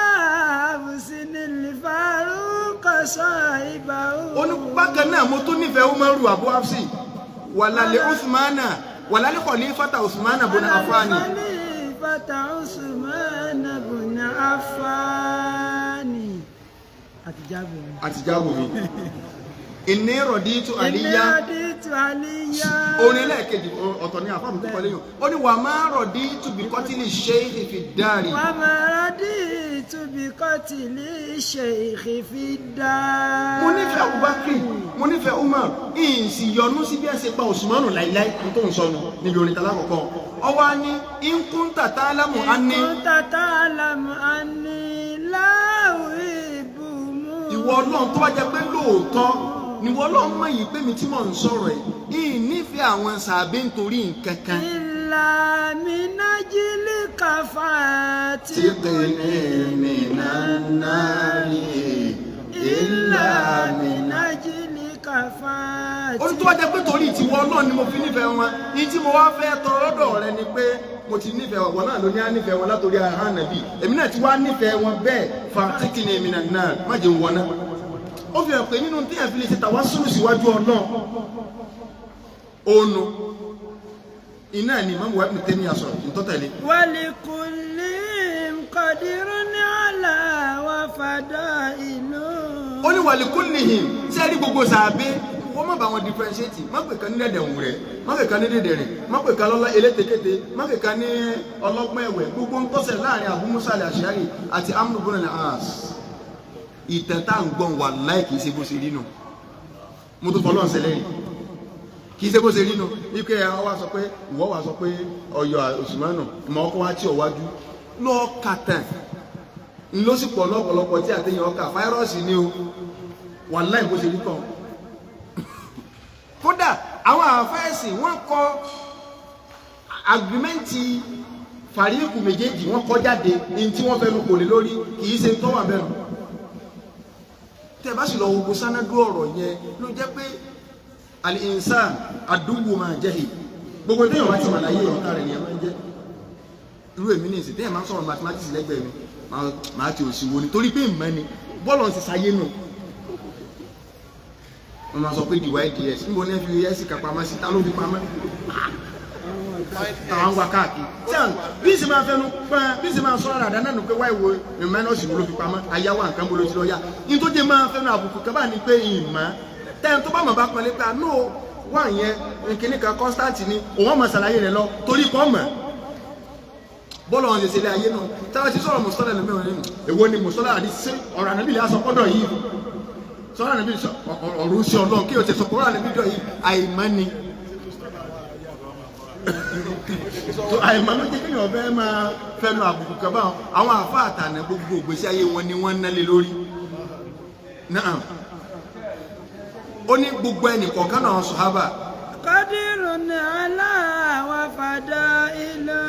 Hafsinil Faruq sahibahu. ó ní bákan náà mo tún nífẹ̀ẹ́ Umaru Abu Hafsi wàlá lè Uthmana wàlá lè Khalifata Uthmana bùnà Affani. Khalifata Uthmana bùnà Affani. àtijábù mi. Inni raditu Aliya. orin lẹ́ẹ̀kejì ọ̀tọ̀ ní àfáàmù tó kọlé yàn ó ní wà máa raditu bi qatli shaykh fi dari. wà máa raditu bi qatli shaykh fi dari. mo nífẹ̀ẹ́ Abubakar mo nífẹ̀ẹ́ Umar ìsì yọnú sí bí ẹ ṣe pa Usmanu láíláí tó ń sọnù níbi orin tala kọ̀ọ̀kan ọwọ́ ní in kunta ta'lamu anni. in kunta ta'lamu anni la uhibbuhum. ìwọ Ọlọ́run tó bá jẹ́ pé lóòótọ́ ni wọ́n lọ́ mọ̀ yìí pé mi tí mò ń sọ̀rọ̀ yìí nífẹ̀ẹ́ àwọn sàbẹ̀ nítorí nǹkan kan. ìlà minajili kafati. tí kìíní mìíràn ìlà minajili kafati. ó ní tó bá jẹ́ pé torí tiwọ́ náà ni mo fi nífẹ̀ẹ́ wọn ní tí mo wá fẹ́ tọrọ lọ́dọ̀ rẹ ni pé mo ti nífẹ̀ẹ́ wọn náà ló ní á nífẹ̀ẹ́ wọn látòrí ahọ́n Ànábì èmi náà ti wá nífẹ̀ẹ́ wọn bẹ́ẹ̀ fa tí kìíní mìíràn má jẹun wọn náà. ó fi hàn pé nínú tí ẹ̀ fi lè ṣe tawassulu síwájú Ọlọ́run ònu iná ni Imam Ibn Taymiyyah sọ̀rọ̀ tó tẹ̀lé. wa likullin qadirun ala wa fadailun. ó ní wa likullihim tí ẹ rí gbogbo sàbẹ̀ wọ́n má bá wọn differentiate má pè kan ní dẹ̀dẹ̀wù rẹ̀ má pè kan ní dédé rẹ̀ má pè kan lọ́lá elétekéte má pè kan ní ọlọ́gbọ́n ẹ̀wẹ̀ gbogbo ń tọ́sẹ̀ láàrin Abu Musa al-Ash'ari àti Amr ibn al-As ìtàn tá ń gbọ́n wà láì kìí ṣe bó ṣe rí nù mo tó fọlọ́n ṣẹlẹ̀ rí kìí ṣe bó ṣe rí nù wípé ìwọ wà sọ pé Ọ̀yọ́ Usmanu ìmọ̀ ọkọ̀ wá tí ọ̀wájú lọ́ọ́ kàtàn ló sì pọ̀ lọ́pọ̀lọpọ̀ tí àtẹ̀yìn ọkà fáírọ́ọ̀sì ni o wà láì bó ṣe rí kàn kódà àwọn àfẹ́ẹ̀sì wọ́n kọ agirimẹ́ǹtì fàríkù méjèèjì wọ́n kọ jáde ní tí wọ́n fẹ́ lu kò lè lórí kìí ṣe tó wà bẹ́ẹ̀ tẹ́ bá sì lọ wo sanadu ọ̀rọ̀ yẹn ló jẹ́ pé al-insan aduwwu ma jahi gbogbo téèyàn bá ti mà láyé ọ̀tá rẹ̀ nìyẹn máa ń jẹ́ irú èmi ní ìsìn téèyàn máa ń sọ̀rọ̀ mathematics lẹ́gbẹ̀ẹ́ mi máa ti òsì wo ni torí pé ìmọ̀ ni bọ́ọ̀lù ti sáyé nù wọ́n máa sọ pé dy/ds níbo ní fi s kápamọ́ sí ta ló fi pamọ́ àwọn wa káàkiri bí sì máa fẹnu pọ́n bí sì máa sọ ara dáná nù pé wáyé wo ìmọ̀ẹ́nọ́sì ló fi pamọ́ ayáwó nǹkan bolo ti lọ yá ní tó jẹ́ máa fẹnu àbùkù kaba ni pé ìmọ̀ tẹ́yìn tó bá mọ̀ bá pọ́nlé pé àánú wà yẹn kíní kan constant ni òun ọmọ ṣàlàyé rẹ̀ lọ torí kọ́ mọ̀ bọ́ọ̀lù wọn ṣe ṣe ilé ayé náà táwọn ti sọ̀rọ̀ mùsọ́lá lómi wọn nínú èwo ni mùsọ́lá àdìsí ọ̀rọ̀ ànábì lè aṣọ kọ́dọ̀ yìí sọ̀rọ̀ ànábì ọ̀rọ̀ ṣe ọlọ́run kí o ti sọ kọ́rọ̀ ànábì dọ̀ yìí àìmọ́ ni àìmọ́ ló jẹ́ kéèyàn fẹ́ máa fẹnu àbùkù kan báwọn àwọn àfa àtànà gbogbo ìgbésí ayé wọn ni wọ́n ń nálé lórí náà ó ní gbogbo ẹnì kọ̀ọ̀kan náà sọ̀hábà kọ́dírù ní aláwọ̀ fàdá ìlú.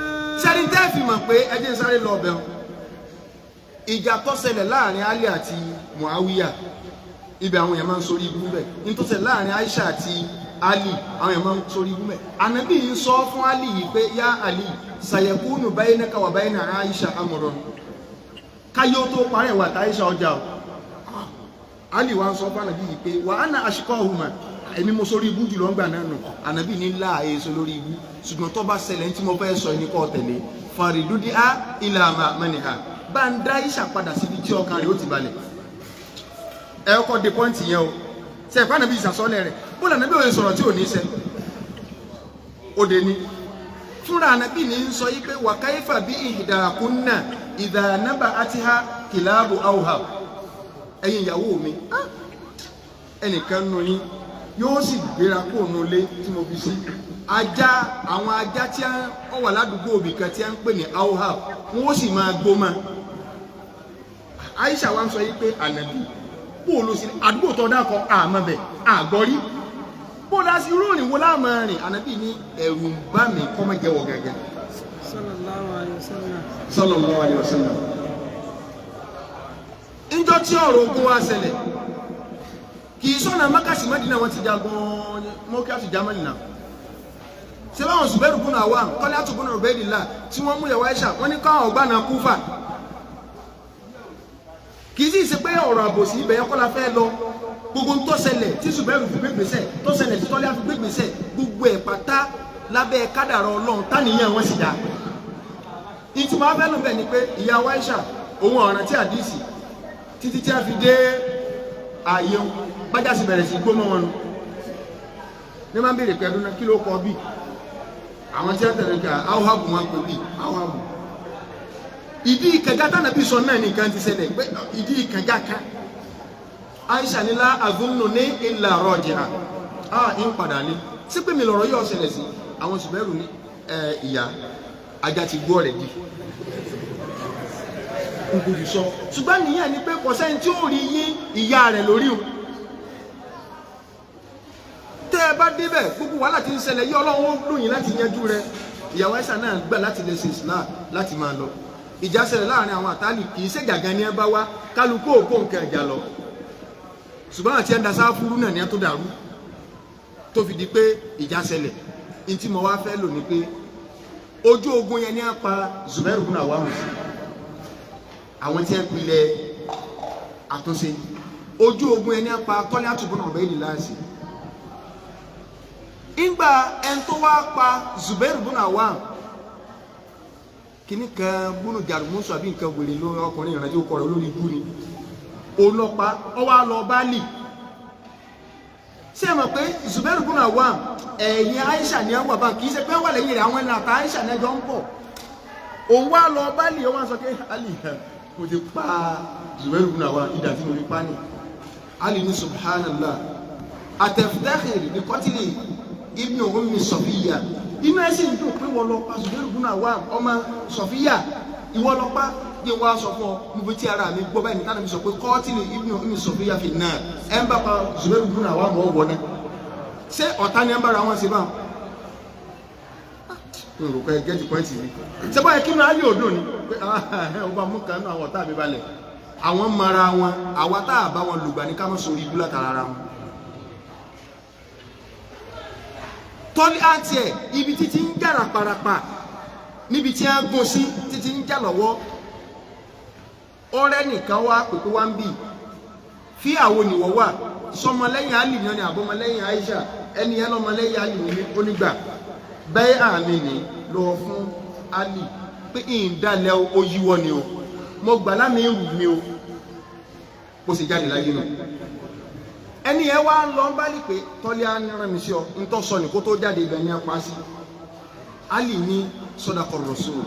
sẹ́ni tẹ́ fi mọ̀ pé ẹjẹ́ sáré lọ bẹ̀rù ìjà tó ṣẹlẹ̀ láàrin Ali àti Muawiya ibi àwọn èèyàn máa ń sórí ibú bẹ̀ ní tó ṣẹlẹ̀ láàrin Aisha àti Ali àwọn èèyàn máa ń sórí ibú bẹ̀ Ànábì yìí sọ fún Ali yìí pé yá Ali sayakunu baynaka wa bayna Aisha amrun káyọ̀ tó parẹ́ wà tá Aisha ọjà o Ali wa ń sọ fún Ànábì yìí pé wa ana ashqahuma èmi mo sórí ibú jùlọ ń gbà náà nù Ànábì ní láàyè sọ lórí ibú ṣùgbọ́n tó bá ṣẹlẹ̀ tí mo fẹ́ sọ ní kọ́ tẹ̀lé faridudi a ilà mẹ́nìhà bá ń dá Aisha padà síbi tí ọkàn rẹ̀ ó ti balẹ̀ ẹ kọ́ de pọ́ǹtì yẹn o ṣe ẹ̀fọ́ Ànábì ìsàsọ́lẹ̀ rẹ̀ bó lànà bí òye sọ̀rọ̀ tí ò ní ṣe òde ni fúnra Ànábì ní ń sọ yí pé wa kayfa bí ihdakunna idha naba'atiha kilabu awha ẹ̀yin ìyàwó mi ẹnìkan nù yín yóò sì gbéra kó nù lé tí mo fi sí ajá àwọn ajá tí wọ́n wà ládùúgbò òbí kan tí a ń pè ní awha wọ́n sì máa gbó mọ́ Aisha wa ń sọ yí pé Ànábì bóòlù sí àdúgbò tó dákọ̀ àmọ́ bẹ̀ àgbọ́rí bóòlù sí irú òní wo láàmú rìn Ànábì ní ẹ̀rù ń bá mi kọ́ mọ́ jẹ́wọ́ gẹ́gẹ́ sallallahu alaihi wasallam. sallallahu alaihi wasallam. Ìjọ tí ọ̀rọ̀ ogun wa ṣẹlẹ̀ kì í sọ́nà Mákàsí Mẹ́dínà wọn ti jagun mọ́kí àti Jámánì náà ṣé báwọn Zubairu bùnà Awam kọ́lé àtúbùnà Ubaydillah tí wọ́n mú ìyàwó Aisha wọ́n ní káwọn ọgbà náà Kúfà kì í sì ṣe pé ọ̀rọ̀ àbòsí ibẹ̀ yẹn kọ́ la fẹ́ lọ gbogbo ń tó ṣẹlẹ̀ tí Zubairu fi gbégbèsè tó ṣẹlẹ̀ tí Tọ́lá fi gbégbèsè gbogbo ẹ̀ pátá lábẹ́ kádàrá Ọlọ́run táníyàn wọn sì dá ìtumọ̀ abẹ́ ló bẹ̀ ni pé ìyàwó Aisha òun ọ̀ràn tí àdìsí títí tí a fi dé ààyè bájá sì bẹ̀rẹ̀ sí gbóná wọn nù ní máa ń bèèrè pẹ̀lú náà kí ló kọ bí àwọn tí a tẹ̀lé ká áwòhábù wọn pè bí áwòhábù ìdí ìkẹgá tánà bí sọ náà nìkan ti ṣẹlẹ̀ pé ìdí ìkẹgá kan Aisha nílá àgúnnù ní ìlà rọjìá ń padà ní sí pé mi lọ̀rọ̀ yóò ṣẹlẹ̀ sí àwọn Zubairu ní ìyá ajá ti gbọ́ rẹ̀ di nkùdì sọ ṣùgbọ́n nìyẹn ni pé kò sẹ́ni tí ó rí yín ìyá rẹ̀ lórí o tẹ́ ẹ bá débẹ̀ gbogbo wàhálà tí ń ṣẹlẹ̀ yí Ọlọ́run ó lóyìn láti yanjú rẹ̀ ìyàwó Aisha náà gbà láti lè ṣe Islam láti máa lọ ìjà ṣẹlẹ̀ láàrin àwọn àtàlì kì í ṣèjà gan ni ẹ bá wá kálukú òkú nǹkan ìjà lọ ṣùgbọ́n àti ẹ̀ ń da sáfúrú náà ni ẹ tó dàrú tó fi di pé ìjà ṣẹlẹ̀ ní tí mo wá fẹ́ lò ní pé ojú ogun yẹn ni a pa Zubairu bùnà Awam àwọn tí ẹ pilẹ̀ àtúnṣe ojú ogun ẹni apá tọ́lé àtúbọ̀nà ọ̀bẹ ìlú láàṣì ìgbà ẹni tó wá pa Zubairu bùnà Awam kìíní kan bùnú jàrùmọ́sọ àbí nǹkan wèrè lórí ọkùnrin ìrìnàjò kọ̀ọ̀rọ̀ olórí ibú ni ọlọ́pàá ọwọ́ àlọ́ báàlì ṣé ẹ mọ̀ pé Zubairu bùnà Awam ẹ̀yìn Aisha ní àwọn bàbá kì í ṣe pé wà lẹ́yìn rẹ̀ àwọn ẹni àtà Aisha ní ẹjọ́ ń pọ̀ òun wá lọ báàlì ó wá sọ pé Ali mo ti pa Zubairu bùnà Awam ìdá tí mo fi pa ni Ali ní subhanallah ataftakhir bi qatli ibn ummi Safiya inú ẹ̀ sì ń dùn pé wọ́n lọ pa Zubairu bùnà Awam ọmọ Safiya ìwọ lọ pa bí wọ́n sọ fún ọ mo fi tí ara mi gbọ́ báyìí nítorí mi sọ pé qatli ibn ummi Safiya fi náà ẹ̀ ń bá pa Zubairu bùnà Awam mọ́ wọ́n náà ṣé ọ̀tá ni ẹ̀ ń bára wọn ṣe báwọn nǹkan ẹ̀ gẹ́tì pọ́ìntì mi ṣé báyìí kí ni ayé òdò ni pé ọba mú kan náà àwọn ọ̀tá mi balẹ̀ àwọn mara wọn àwa tá a bá wọn lùgbà ní ká mọ̀ sórí ibú látara ara wọn. tọ́lí àti ẹ̀ ibi títí ń jà ràpàràpà níbi tí a gún sí títí ń jà lọ́wọ́ ọ̀rẹ́ nìkan wá pèpè wá ń bì fí àwọn òníwọ̀ wà sọmọlẹ́yìn Àlì náà ni àbọ̀mọlẹ́yìn Aisha ẹni yẹn lọ́mọlẹ́yìn Àlì ní onígbà bẹ́ẹ̀ àmì ní lọ fún Ali pé ìdálẹ̀ ó yíwọ́ ni o mo gbà lámì ìrù mi o bó sì jáde láyé nù ẹni ẹ wá ń lọ ń bá lè pé tọ́lé á ní rán mi sí ọ ń tọ́ sọ ní kó tó jáde ibẹ̀ ní apá sí Ali ní sadaqa Rasul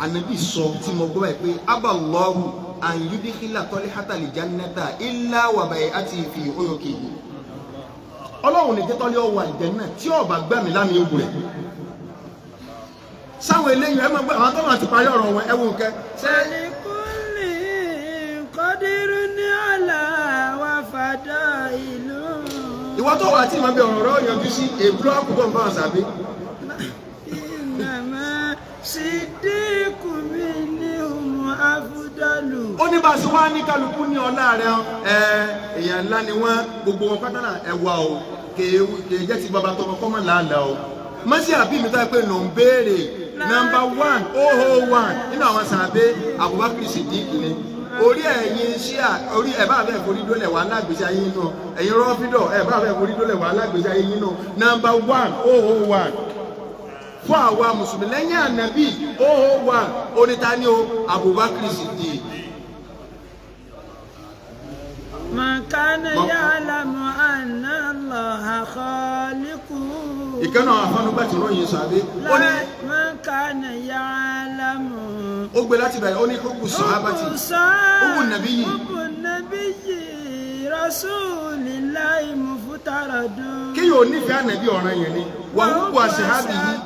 Ànábì sọ tí mo gbọ́ pé aballahu an yudkhila Talhata al-jannata illa wa bay'ati fi unuqihi. Ọlọ́run ní Tọ́lá ó wọ àlìjánnà tí ó bá gbà mí lámì ogun rẹ̀. Sáwọn eléyìí ẹ máa gbọ́ àwọn tó máa ti parí ọ̀rọ̀ wọn ẹ wo nǹkan. Likulli qadirun ala wa fadailu. Ìwọ tó wà tí mo bẹ ọ̀rọ̀ rẹ̀ yanjú sí èbúrò àkùkọ nǹkan àṣàbí. Innama siddiqu minhum afdalu. Ó ní bá a ṣe wá ní kálukú ní ọlá rẹ̀ èèyàn ńlá ni wọ́n gbogbo wọn pátá náà ẹwà o kèé jẹ́ ti bàbá tọmọ kọ́mọ̀ làálàá o. Mọ́sí àbí mi tó yẹ pé ló ń béèrè number 1 nínú àwọn sàbẹ Abubakar Siddiq ni orí ẹ̀yin ṣíà orí ẹ̀ bá bẹ́ẹ̀ forí dólẹ̀ wà lágbèsè ayé yín náà ẹ̀yin rọ́fídọ̀ ẹ̀ bá bẹ́ẹ̀ forí dólẹ̀ wà lágbèsè ayé yín náà number 1 fún àwa mùsùlùmí lẹ́yìn ànábì 1 onítàní o Abubakar Siddiq. Man kana ya'lamu anna Allaha khaliquhu. Ìkànnà àfanúgbà tí ròyìn sàbẹ ó ní Man kana ya'lamu. Ó gbé láti bẹ̀rẹ̀ ó ní kókù sàhábàtì kókù nàbíyì rasulillahi muftaradun. kí yóò nífẹ̀ẹ́ ànàbí ọ̀ràn yẹn ni wà kókù àṣehàbì yìí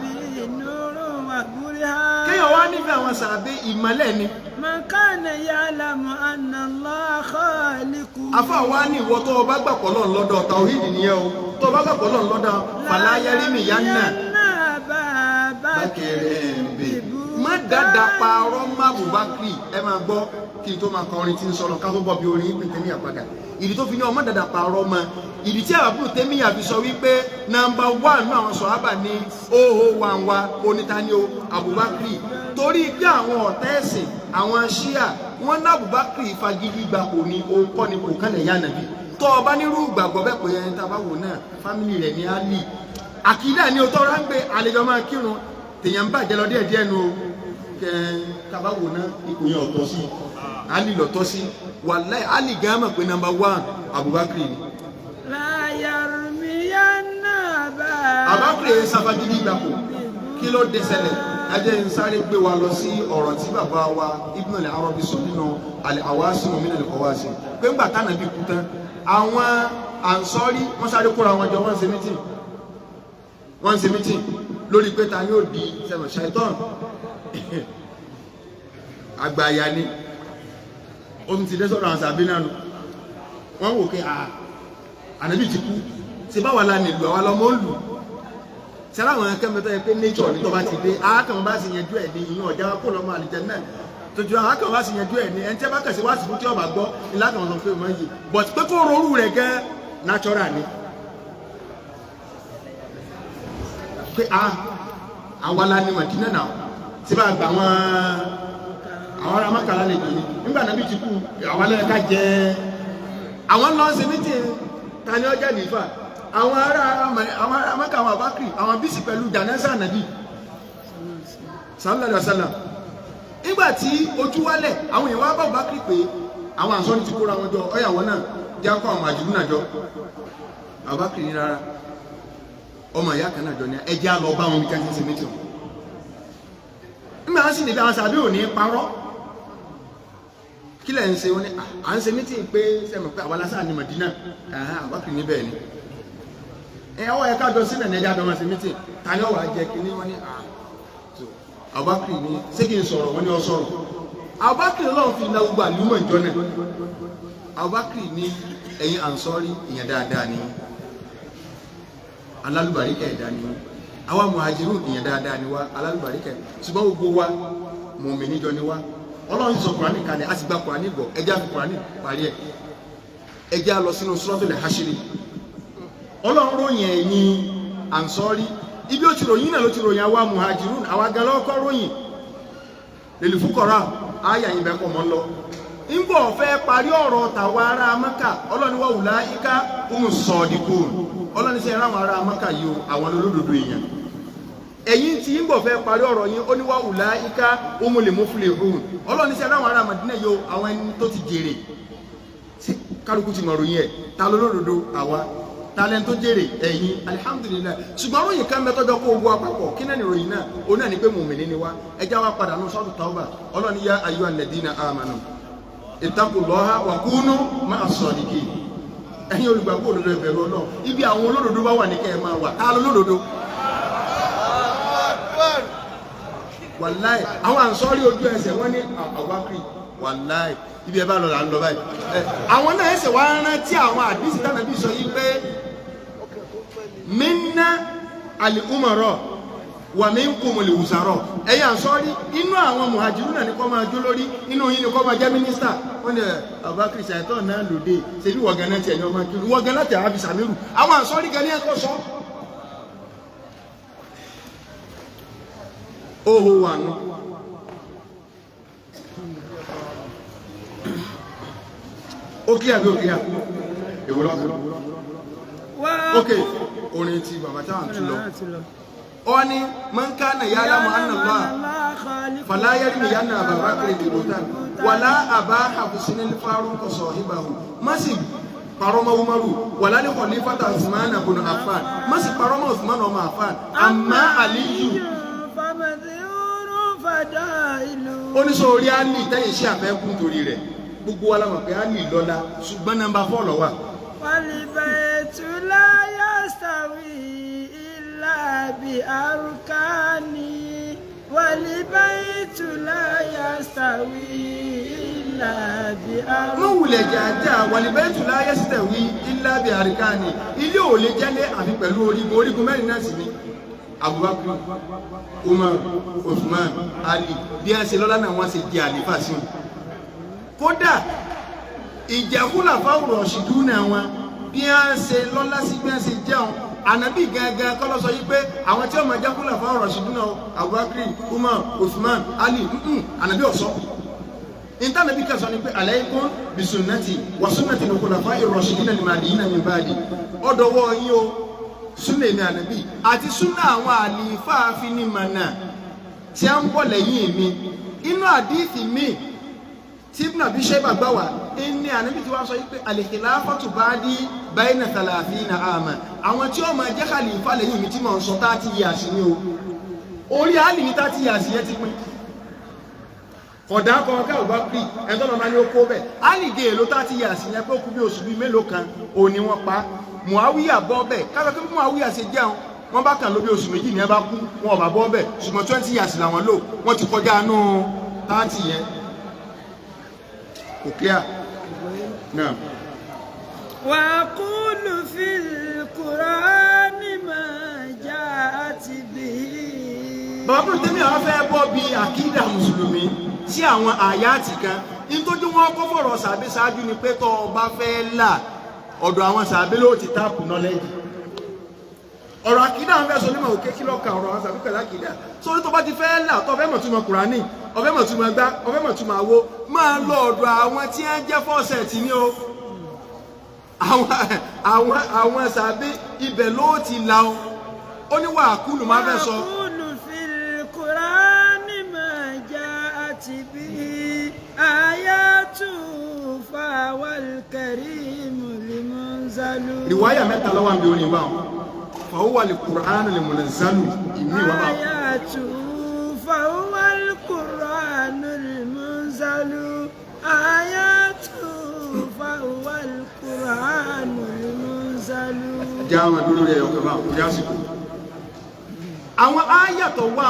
kí yóò wá nífẹ̀ẹ́ àwọn sàbẹ ìmọ̀lẹ̀ ni. Man kana ya'lamu anna Allaha khaliquhu. Afa wa ni ìwọ tó o bá gbàgbọ́ lọ́n lọ́dọ̀ tàwíìdì nìyẹn o tó o bá gbàgbọ́ lọ́n lọ́dọ̀ fàlàyẹrí mi yá nà bákẹ́rẹ́ ń bè má dáadáa parọ́ má Abubakar ẹ máa gbọ́ kí n tó máa kọrin tí ń sọ̀rọ̀ ká tó bọ̀ bí orin ìpín tẹ́míyà padà ìdí tó fi ní ọmọ dáadáa parọ́ mọ́ ìdí tí àbúrò tẹ́míyà fi sọ wípé number 1 náà àwọn sọ̀hábà ní 001 onítàní o Abubakar torí pé àwọn ọ̀tá ẹ̀sìn àwọn ṣíà wọ́n ná Abubakar fagídí gbà kò ní òǹkọ́ ni kò kálẹ̀ yá nàbí tó o bá nírú gbàgbọ́ bẹ́ẹ̀ pé ẹni tá a bá wò náà fámìlì rẹ̀ ní Ali àkídà ni o tó rà ń gbé àlejò máa kírun tèèyàn ń bàjẹ́ lọ díẹ̀díẹ̀ nu kẹ tàbá wò náà ipò yẹn ọ̀tọ̀ sí Ali lọ̀tọ̀ sí wàláì Ali gan mọ̀ pé number 1 Abubakar ni. Abubakar yẹn sábàgídí gbà kò kí ló dé ṣẹlẹ̀ ẹjẹ́ ń sáré gbé wa lọ sí ọ̀rọ̀ tí bàbá wa Ibn al-Arabi sọ nínú al-Awasim min al-Qawasim pé ńgbà tánàbí kú tán àwọn Ansari wọ́n sáré kóra wọn jọ wọ́n ń ṣe mítìn lórí pé ta yóò di sẹ́mọ̀ ṣàìtọ́n àgbàyà ni ó ti dé sọ́dọ̀ àwọn sàbí náà nù wọ́n wò pé ànábì ti kú ṣe báwa la nílùú àwa lọ́mọ ń lù sẹ́rà àwọn akẹ́mẹ́tọ́ yẹ pé nature ní tó bá ti dé àákàn bá sì yanjú ẹ̀ ní ìyún ọ̀já kó lọ́mọ àlìjánnà tójú àákàn bá sì yanjú ẹ̀ ní ẹni tí a bá kẹ̀sí wá sí fún tí ọba gbọ́ ìlànà ọ̀sán pé mọ́ yìí but pé kó rorú rẹ̀ gẹ́ natural ni pé àwa la ní Mádínà náà tí bá gbà àwọn ará Mákà lè gbé nígbà náà bí ti kú àwọn alẹ́ ká jẹ́ àwọn lọ́ọ́ ṣe mítìn ta ni ọjà nífà àwọn ará Mákà àwọn Abubakar àwọn bísí pẹ̀lú jánásà Ànábì sallallahu alaihi wasallam nígbà tí ojú wálẹ̀ àwọn èèyàn wá bá Abubakar pé àwọn Ansari ti kóra wọn jọ ọyàwó náà jẹ́ akọ àwọn àjùlú náà jọ Abubakar ní rárá ọmọ ìyá kan náà jọ ní ẹjẹ́ á lọ bá wọn bí ká ṣe mítìn nígbà wọn sì níbi àwọn sàbí ò ní parọ́ kí lẹ̀ ń ṣe wọn ni à ń ṣe mítìn pé sẹ́mi pé àwọn alásà ní Mádínà Abubakar níbẹ̀ ni ọwọ́ ẹ̀ka jọ sílẹ̀ ní ẹjẹ́ àbẹ̀ wọn ṣe mítìn ta ni ọwọ́ àjẹ kí ni wọ́n ní Abubakar ní ṣé kí n sọ̀rọ̀ wọ́n ní ọ sọ̀rọ̀ Abubakar lọ́wọ́ fi iná gbogbo àlùmọ̀ ìjọ náà Abubakar ní ẹ̀yin Ansari ìyẹn dáadáa ni alálùbáríkà ẹ̀dá ni àwa Muhajirun ìyẹn dáadáa ni wá alálùbáríkà ṣùgbọ́n gbogbo wa mùmínì jọ ni wá Ọlọ́run sọ Kùránì kalẹ̀ a sì gba Kùránì gbọ́ ẹjẹ́ àfi Kùránì parí ẹ̀ ẹjẹ́ lọ sínú Suratul Hashri Ọlọ́run ròyìn ẹ̀yin Ansari ibi ó ti ròyìn náà ló ti ròyìn àwa Muhajirun àwa gan lọ́kọ́ ròyìn lil fuqara ayà yìí bẹ́ẹ̀ kọ́ mọ́ lọ nígbà ọ̀fẹ́ parí ọ̀rọ̀ tàwa ará Mákà Ọlọ́run wa ulaika humus sadiqun Ọlọ́run sí ẹ̀rọ àwọn ará Mákà yìí o àwọn olódodo èèyàn ẹ̀yìn tí ń bọ̀ fẹ́ parí ọ̀rọ̀ yín ó ní wa ulaika humul muflihun Ọlọ́run sí ẹ̀rọ àwọn ará Mádínà yìí o àwọn ẹni tó ti jèrè kálukú ti mọ̀ ròyìn ẹ̀ ta lólódodo àwa talent tó jèrè ẹ̀yin alhamdulillah ṣùgbọ́n ròyìn kan mẹ́tọ́jọ́ kó ogun àpapọ̀ kí náà ni ròyìn náà òun náà ni pé mùmìnì ni wá ẹjá wa padà ní sọ́ọ̀tù Tawbah ọlọ́ni yá ayyuhal ladina amanu ittaqullaha wa kunu ma'as sadiqin ẹ̀yin olùgbàgbọ́ òdodo ìbẹ̀rù Ọlọ́run ibi àwọn olódodo bá wà ní kẹ́ ẹ máa wà tá lólódodo wàláì àwọn àǹsọ́rí ojú ẹsẹ̀ wọ́n ní àwákì wàláì ibi ẹ bá lọ là ń lọ báyìí àwọn náà ẹsẹ̀ wá rántí àwọn àdísì tánàbí sọ yí pé minna al-umara wa minkum al-wuzara ẹ̀yà àǹsọ́rí inú àwọn muhajirun náà ní kọ́ máa jó lórí inú yín ní kọ́ máa jẹ́ mínísítà wọ́n ní àwákì ṣàìtọ́ náà lòdì ṣe bí wọ̀gán náà tiẹ̀ ní ọmọ kiri wọ̀gán láti àbí sàmírù àwọn àǹsọ́rí gan ní ẹ̀kọ́ sọ oho wà nù ókè àbí òkè à ìwòrán ókè orin ti bàbá táwọn tún lọ ọ ni man kana ya'lamu anna Allah fala yarmiyanna Aba Bakr bil-buhtan wala abaha husnal Faruq sahibahu masih paroma Umaru wala li khalifata Uthman ibn Affan masih paroma Uthman ibn Affan amma Aliyu oníṣòrí á ní ìtẹ́yìn sí àfẹ́kù torí rẹ̀ gbogbo wa lámọ̀ pé á ní ìlọ́lá ṣùgbọ́n nọ́mbà 4 ló wà. wal-baytu la yastawi illa bi arkani wal-baytu la yastawi illa bi arkani. wọ́n wulẹ̀ jàjà wal-baytu la yastawi illa bi arkani ilé ò lè jẹ́lé àfi pẹ̀lú orígun mẹ́rin náà sì ni. Abubakar, Umar, Uthman, Ali bí a ṣe lọ́lá náà wọ́n ṣe di àlífà sí wọn. Kódà ìjẹ́kúlà fáwọn Rashidun náà wọn bí a ṣe lọ́lá sí bí a ṣe jẹun ànábì gangan kọ́ ló sọ yí pé àwọn tí ó máa jẹ́kúlà fáwọn Rashidun náà Abubakar, Umar, Uthman, Ali ànábì ọ̀sọ́. Ìtànàbí kan sọ ni pé alaykum bi sunnati wa sunnati al-khulafa'ir rashidin al-mahdiyyin min ba'di ọ̀dọ̀wọ́ yín o súnà èmi ànábì àti súnà àwọn àlìfà àfinimọ̀nà tí a ń bọ̀ lẹ́yìn mi inú àdíìsì mi tí Ibn Abi Shayba gbà wá ní ànábì tí wọ́n sọ pé al-khilafatu ba'di bayna 30 ama àwọn tí ó máa jẹ́ khalifa lẹ́yìn mi tí mò ń sọ 30 years ni o orí àlì ní 30 years yẹn ti pín kọ̀dá kan ká ò bá pì ẹ̀tọ́ lọ́nà ni ó kó bẹ̀ àlì gé èlò 30 years yẹn pé ó kú bí oṣù bíi mélòó kan òní wọ́n pa Muawiya bọ́ bẹ́ẹ̀ káfẹ́ kí Muawiya ṣe jẹun wọ́n bá kàn lóbi oṣù méjì ní ẹ bá kú wọn ò bá bọ́ bẹ́ẹ̀ ṣùgbọ́n 20 years làwọn lò wọ́n ti kọjá nù 30 yẹn kò clear náà. wa qulu fil Qur'ani ma ja'at bihi. bàbá bùrù tẹ́mi àwọn fẹ́ bọ́ bí àkídà mùsùlùmí sí àwọn àyátì kan nítorí wọn kọ́ fọ̀rọ̀ sàbí ṣáájú ni pé tó o bá fẹ́ là ọ̀dọ̀ àwọn sàbí ló ti táàpù knowledge ọ̀rọ̀ àkídà ń fẹ́ sọ nímọ̀ òkè kí lọ́ka ọ̀rọ̀ àwọn sàbí pẹ̀lú àkídà sórí tó bá ti fẹ́ là tó fẹ́ mọ̀ túmọ̀ Kùránì ọ̀fẹ́ mọ̀ túmọ̀ gbá ọ̀fẹ́ mọ̀ túmọ̀ àwo máa lọ ọ̀dọ̀ àwọn tí wọ́n jẹ́ fọ́ọ̀sẹ̀tì ní o àwọn sàbí ibẹ̀ ló ti là ó ní wà kúlù máa fẹ́ sọ. wàkúlù fil Qur'ani ma ja'at bihi ayatu fawal karimu limunzalu. Riwaya mẹ́ta ló wà níbi orin wa fawal Qur'anu limunzalu ìmí wà bá. ayatu fawal Qur'anu limunzalu ayatu fawal Qur'anu limunzalu. jáwọn dúró rẹ̀ ọ̀kẹ́ bá kò já síkò. àwọn áyàtọ̀ wà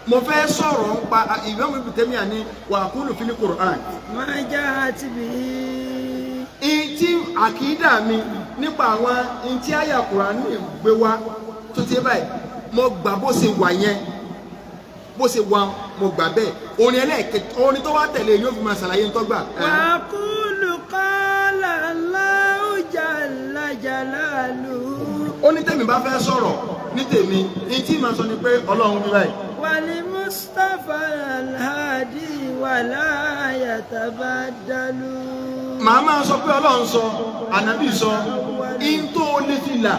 mo fẹ́ sọ̀rọ̀ ń pa ìwé mi bìtẹ́mì àní wà kúlù fil Qur'an. ma ja'at bihi. ìtí àkídà mi nípa àwọn ìtí àyà Kùránì gbé wá tó ti báyìí mo gbà bó ṣe wà yẹn bó ṣe wà mo gbà bẹ́ẹ̀ orin ẹlẹ́ẹ̀kẹ́ orin tó wá tẹ̀lé yóò fi máa ṣàlàyé ń tọ́gbà. wa qulu qala Allahu jalla jalaluhu. ó ní tèmi bá fẹ́ sọ̀rọ̀ ní tèmi ìtí màá sọ ni pé Ọlọ́run bí báyìí. wal Mustafa al-hadi wala yatabaddalu. màá máa sọ pé Ọlọ́run sọ ànábì sọ in tó lè fi là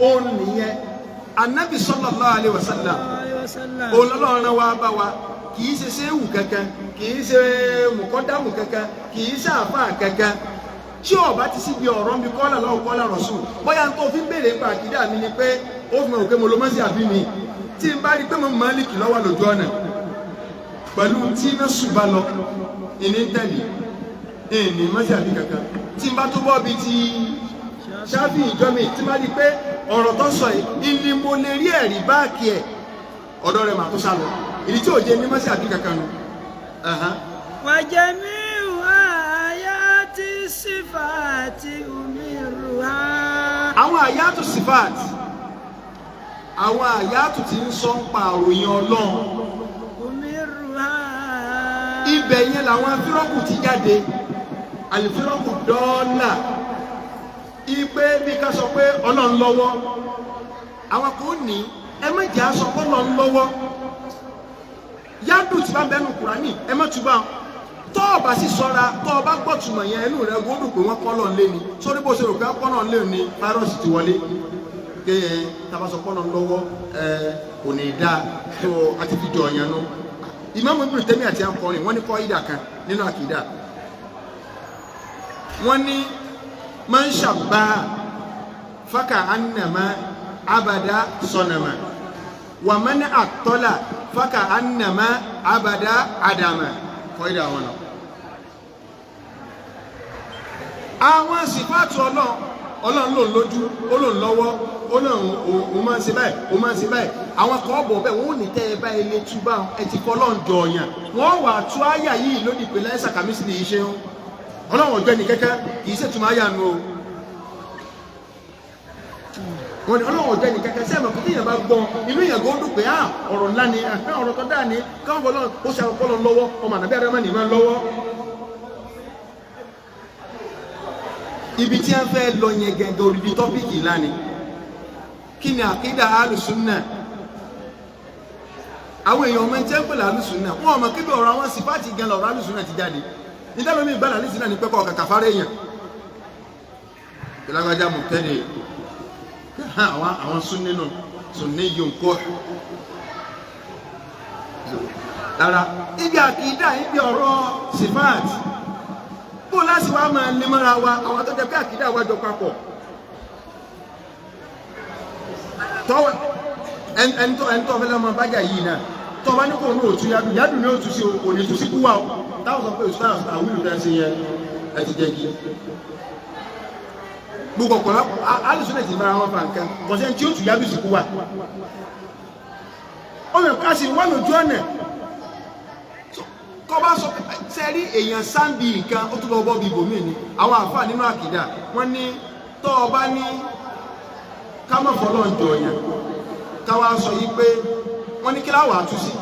òun nìyẹn ànábì sallallahu alaihi wasallam òun Ọlọ́run wa bá wa kì í ṣe séwù kankan kì í ṣe mùkọ́dámù kankan kì í ṣe àfáà kankan tí ó bá ti síbi ọ̀rọ̀ mi kọ́lá lọ́wọ́ kọ́lá Rasul bóyá n tó fi ń béèrè nípa àkídà mi ni pé ó fi mọ̀ pé mo lo mọ́sí àbí mi tí n bá rí pé mo Málíkì lọ́wọ́ lójú ọ̀nà pẹ̀lú tí iná ṣùgbà lọ ìní tẹ̀lé ìní mọ́sí àbí kankan tí n bá tó bọ́ bí ti Ṣáfì ìjọ́mi tí n bá rí pé ọ̀rọ̀ tó sọ yìí ni mo lè rí ẹ̀rí báàkì ẹ̀ ọ̀dọ́ rẹ̀ màá tó sá lọ ìdí tí ò jẹ́ ní mọ́sí àbí kankan nu. وجميع آيات الصفات أمرها. àwọn àyàtù sífàt àwọn àyàtù tí ń sọ ń pa àròyìn Ọlọ́run أمرها. ibẹ̀ yẹn làwọn fírọ́kù ti jáde àlìfírọ́kù dọ́ọ́là ipe bí ká sọ pé Ọlọ́run lọ́wọ́ àwọn kò ní ẹ má jẹ́ aṣọ pé Ọlọ́run lọ́wọ́ yádùn tí bá bẹ́ẹ̀ nù Kùránì ẹ má túbà tọ́ ọ̀bà sì sọ́ra tọ́ ọba gbọ́ túmọ̀ yẹn inú rẹ̀ gbọ́dọ̀ pé wọ́n kọ́ lọ́n lé ni sórí bó ṣe rò pé kọ́ lọ́n lé ni fáírọ́ọ̀sì ti wọlé pé tabasọ kọ́ lọ́n lọ́wọ́ kò ní dá tó àti fi jọ ọ̀yàn nù. Ìmáàmù Ibn Taymiyyah àti akọrin wọ́n ní kọ́ ìdà kan nínú àkìdá wọ́n ní man shabbaha faka annama abada sonama wa man aqtala faka annama abada adama kọ́ ìdá wọn náà. àwọn sífàtù Ọlọ́run ló ń lójú Ọlọ́run lọ́wọ́ Ọlọ́run òun máa ń ṣe báyìí òun máa ń ṣe báyìí àwọn kan bọ̀ bẹ́ẹ̀ wọ́n ò ní tẹ́ ẹ báyìí lé túbà ẹ ti fọ́ Ọlọ́run jọ ọ̀yàn wọ́n wà tú àyà yìí lódì pé láìsà kàmísì ní iṣẹ́ ń Ọlọ́run ọ̀jọ́ ní kẹ́kẹ́ kì í ṣètùmọ̀ àyà nu o wọ́n ní Ọlọ́run ọ̀jọ́ ní kẹ́kẹ́ sẹ́ẹ̀mọ̀ kí téèyàn bá gbọ́ inú èèyàn gbọ́ dùn pé ọ̀rọ̀ ńlá ni ọ̀rọ̀ tó dáa ni káwọn Ọlọ́run ó ṣe àkọ́kọ́ lọ́wọ́ ọmọ ànábì Ádámù ní máa lọ́wọ́. Ibi tí a fẹ́ lọ yẹn gẹ́gẹ́ orí tọ́pìkì ńlá ni kí ni àkídà alùsùnà àwọn èèyàn ọmọ ẹ̀jẹ̀ ń pèlè alùsùnà wọn ọmọ kí bí ọ̀rọ̀ àwọn sífàtì gan lọ̀rọ̀ alùsùnà ti jáde ìdálómi ìgbàlà alùsùnà ní pẹ́kọ̀ kàkà fárẹ́ èèyàn ìlágbájá mọ̀ tẹ́lẹ̀ àwọn súnni nù súnni yìí ń kọ́ rárá ibi àkídà ibi ọ̀rọ̀ sífàtì bó láti wá máa lè mọ́ra wa àwọn tó jẹ́ pé àkídà wájọ papọ̀ tọ́wọ́ ẹni tó fẹ́ lọ́mọ bájà yìí náà tọ́ bá ní kò ní òtún yádùn ní òtún sí òní tó sí kú wà táwọn sọ pé òtún àwọn ìlú tẹ́ sí yẹn ẹ ti jẹ́ kí gbogbo ọ̀pọ̀lọ́ alùsùnà ti bára wọn fa nǹkan kọ̀sẹ́ tí ó tún yádùn sí kú wà ó mẹ́ pàṣẹ wọ́n lójú ọ̀nà kọ́ bá sọ sẹ́rí èèyàn sáńbì nǹkan ó tún lọ bọ́ bí ibòmí ni àwọn àfáà nínú àkìdá wọ́n ní tọ́ ọ bá ní ká má fọlọ́ ń jọ yẹn ká wá sọ yí pé wọ́n ní kí láwọ̀ àtúnṣe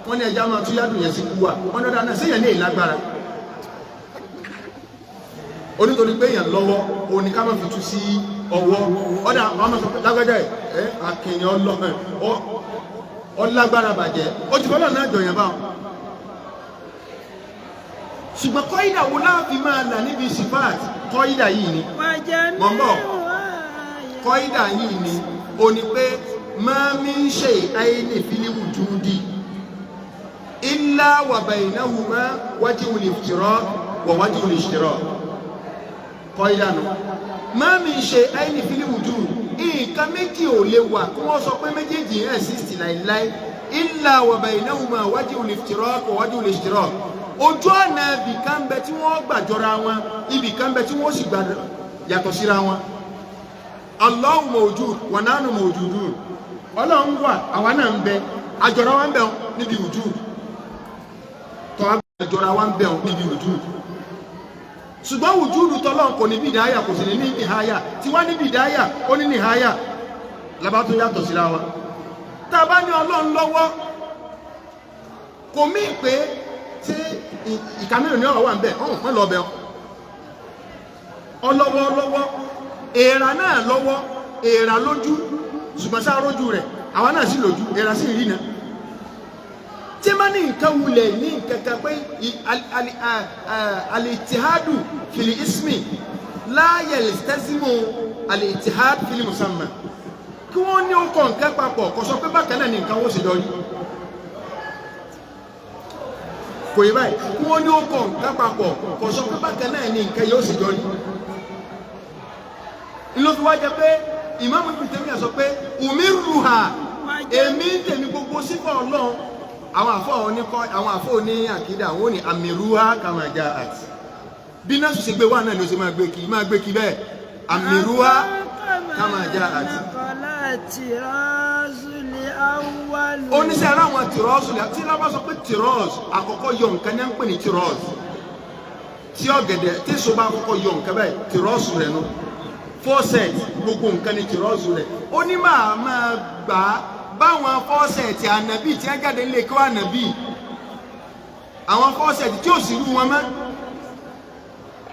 wọ́n ní ẹja máa tún yádùn yẹn sí kú wà wọ́n ní ọ̀dà náà séèyàn ní ìlágbára onítorí pé èèyàn lọ́wọ́ òní ká má fi tú sí ọwọ́ ọ̀dà àwọn ọmọ sọ pé lágbájá ẹ̀ akìnyàn ọlágbára bàjẹ́ ó ti fọlọ́ náà jọ yẹn báwọn ṣùgbọ́n kọ́ídà wo láàfin máa là níbi sífàt kọ́ídà yìí ni mọ̀mọ́ kọ́ídà yìí ni o ní pé máa mi ń ṣe àìlè fílíwù júdí illa wa baynahuma wajhul iftiraq wa wajhul ishtirak kọ́ídà nù máa mi ń ṣe àìlè fílíwù júdí nǹkan méjì ò lè wà kí wọ́n sọ pé méjèèjì ẹ̀ sísì láìláì illa wa baynahuma wajhul iftiraq wa wajhul ishtirak ojú ọ̀nà ibì kan bẹ tí wọ́n gbàjọra wọn ibì kan bẹ tí wọ́n sì gbà yàtọ̀ síra wọn Allahu mawjud wa nahnu mawjudun Ọlọ́run wà àwa náà ń bẹ àjọra wa ń bẹ níbi wujud tọ́ àjọra wa ń bẹ níbi wujud ṣùgbọ́n wujudu tọ́lọ́run kò ní bidaya kò sì ní nihaya tí wá ní bidaya ó ní nihaya labá tó yàtọ̀ síra wa tá a bá ní Ọlọ́run lọ́wọ́ kò mí pé tí ìkàmínú ní ọ̀rọ̀ wà ń bẹ̀ wọ́n lọ bẹ̀ ọlọ́wọ́ lọ́wọ́ èèrà náà lọ́wọ́ èèrà lójú ṣùgbọ́n sáà rójú rẹ̀ àwa náà sì lójú èèrà sì rí náà tí má ní nǹkan wulẹ̀ ní nǹkankan pé al-ittihadu fil ismi la yaltazimu al-ittihad fil musamma kí wọ́n ní ó kọ̀ nǹkan papọ̀ kò sọ pé bákan náà ní nǹkan ó sì jọ rí kò yẹ báyìí kí wọ́n ní ó kọ̀ nǹkan papọ̀ kò sọ pé bákan náà ní nǹkan yóò sì jọ ní. ló fi wá jẹ pé Imam Ibn Taymiyyah sọ pé umirruha èmi ń tèmi gbogbo sífọ̀ Ọlọ́run àwọn àfọ òní àkídà àwọn òní amiruha kama ja'at bí náà ṣe gbé wà náà ló ṣe máa gbé kí bẹ́ẹ̀ amiruha kama ja'at. oníṣẹ́ ara àwọn tìrọ́ọ̀sù tí lábá sọ pé tìrọ́ọ̀sù àkọ́kọ́ yọ nǹkan ní à ń pè ní tìrọ́ọ̀sù tí ọ̀gẹ̀dẹ̀ tí èso bá àkọ́kọ́ yọ nǹkan bẹ́ẹ̀ tìrọ́ọ̀sù rẹ̀ nù fọ́ọ̀sẹ̀t gbogbo nǹkan ní tìrọ́ọ̀sù rẹ̀ ó ní máa gbà á báwọn fọ́ọ̀sẹ̀tì ànàbì tí wọ́n jáde nílé kí wọ́n ànàbì àwọn fọ́ọ̀sẹ̀tì tí ò sì rú wọn mọ́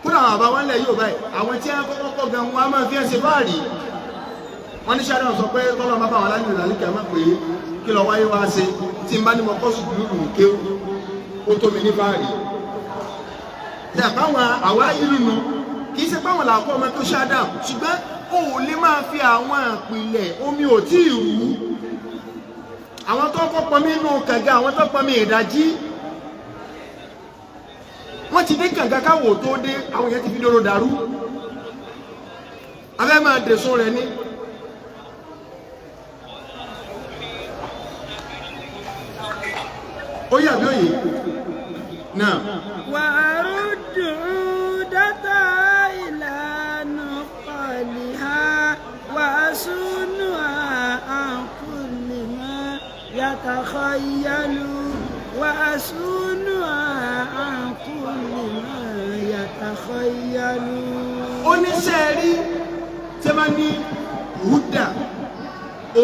kúrò àwọn àbá wọn lẹ̀ yóò báyìí àwọn tí wọ́n kọ́kọ́ gan wọn á máa fi ẹsẹ̀ báàrí wọ́n ní sáré sọ pé tọ́lọ́ máa bá wọn láti rìn àlíkà má pé kí lọ wáyé wá ṣe tí n bá ní mo kọ́ sùkúrú ké ó tó mi ní báàrí tí àbáwọn àwa ìlú nu kì í ṣe báwọn làkọ́ ọmọ tó ṣáadà ṣùgbọ́n ó lè máa fi àwọn ìpìlẹ̀ omi ò tí ì rú àwọn tó kọ́ pọnmi inú kànga àwọn tó pọnmi ìdájí wọ́n ti dé kànga káwò tó dé àwọn yẹn ti fi dòrò dàrú abẹ́ máa dèso rẹ̀ ní. ó yà bí òye náà. wà á rúdùn dátà ìlànà pàlì ha wà á súnú àǹkùnlé mọ́ yàtàkọ́yálù wà á súnú àǹkùnlé mọ́ yàtàkọ́yálù. oníṣẹ́ rí tí wọ́n ní húdà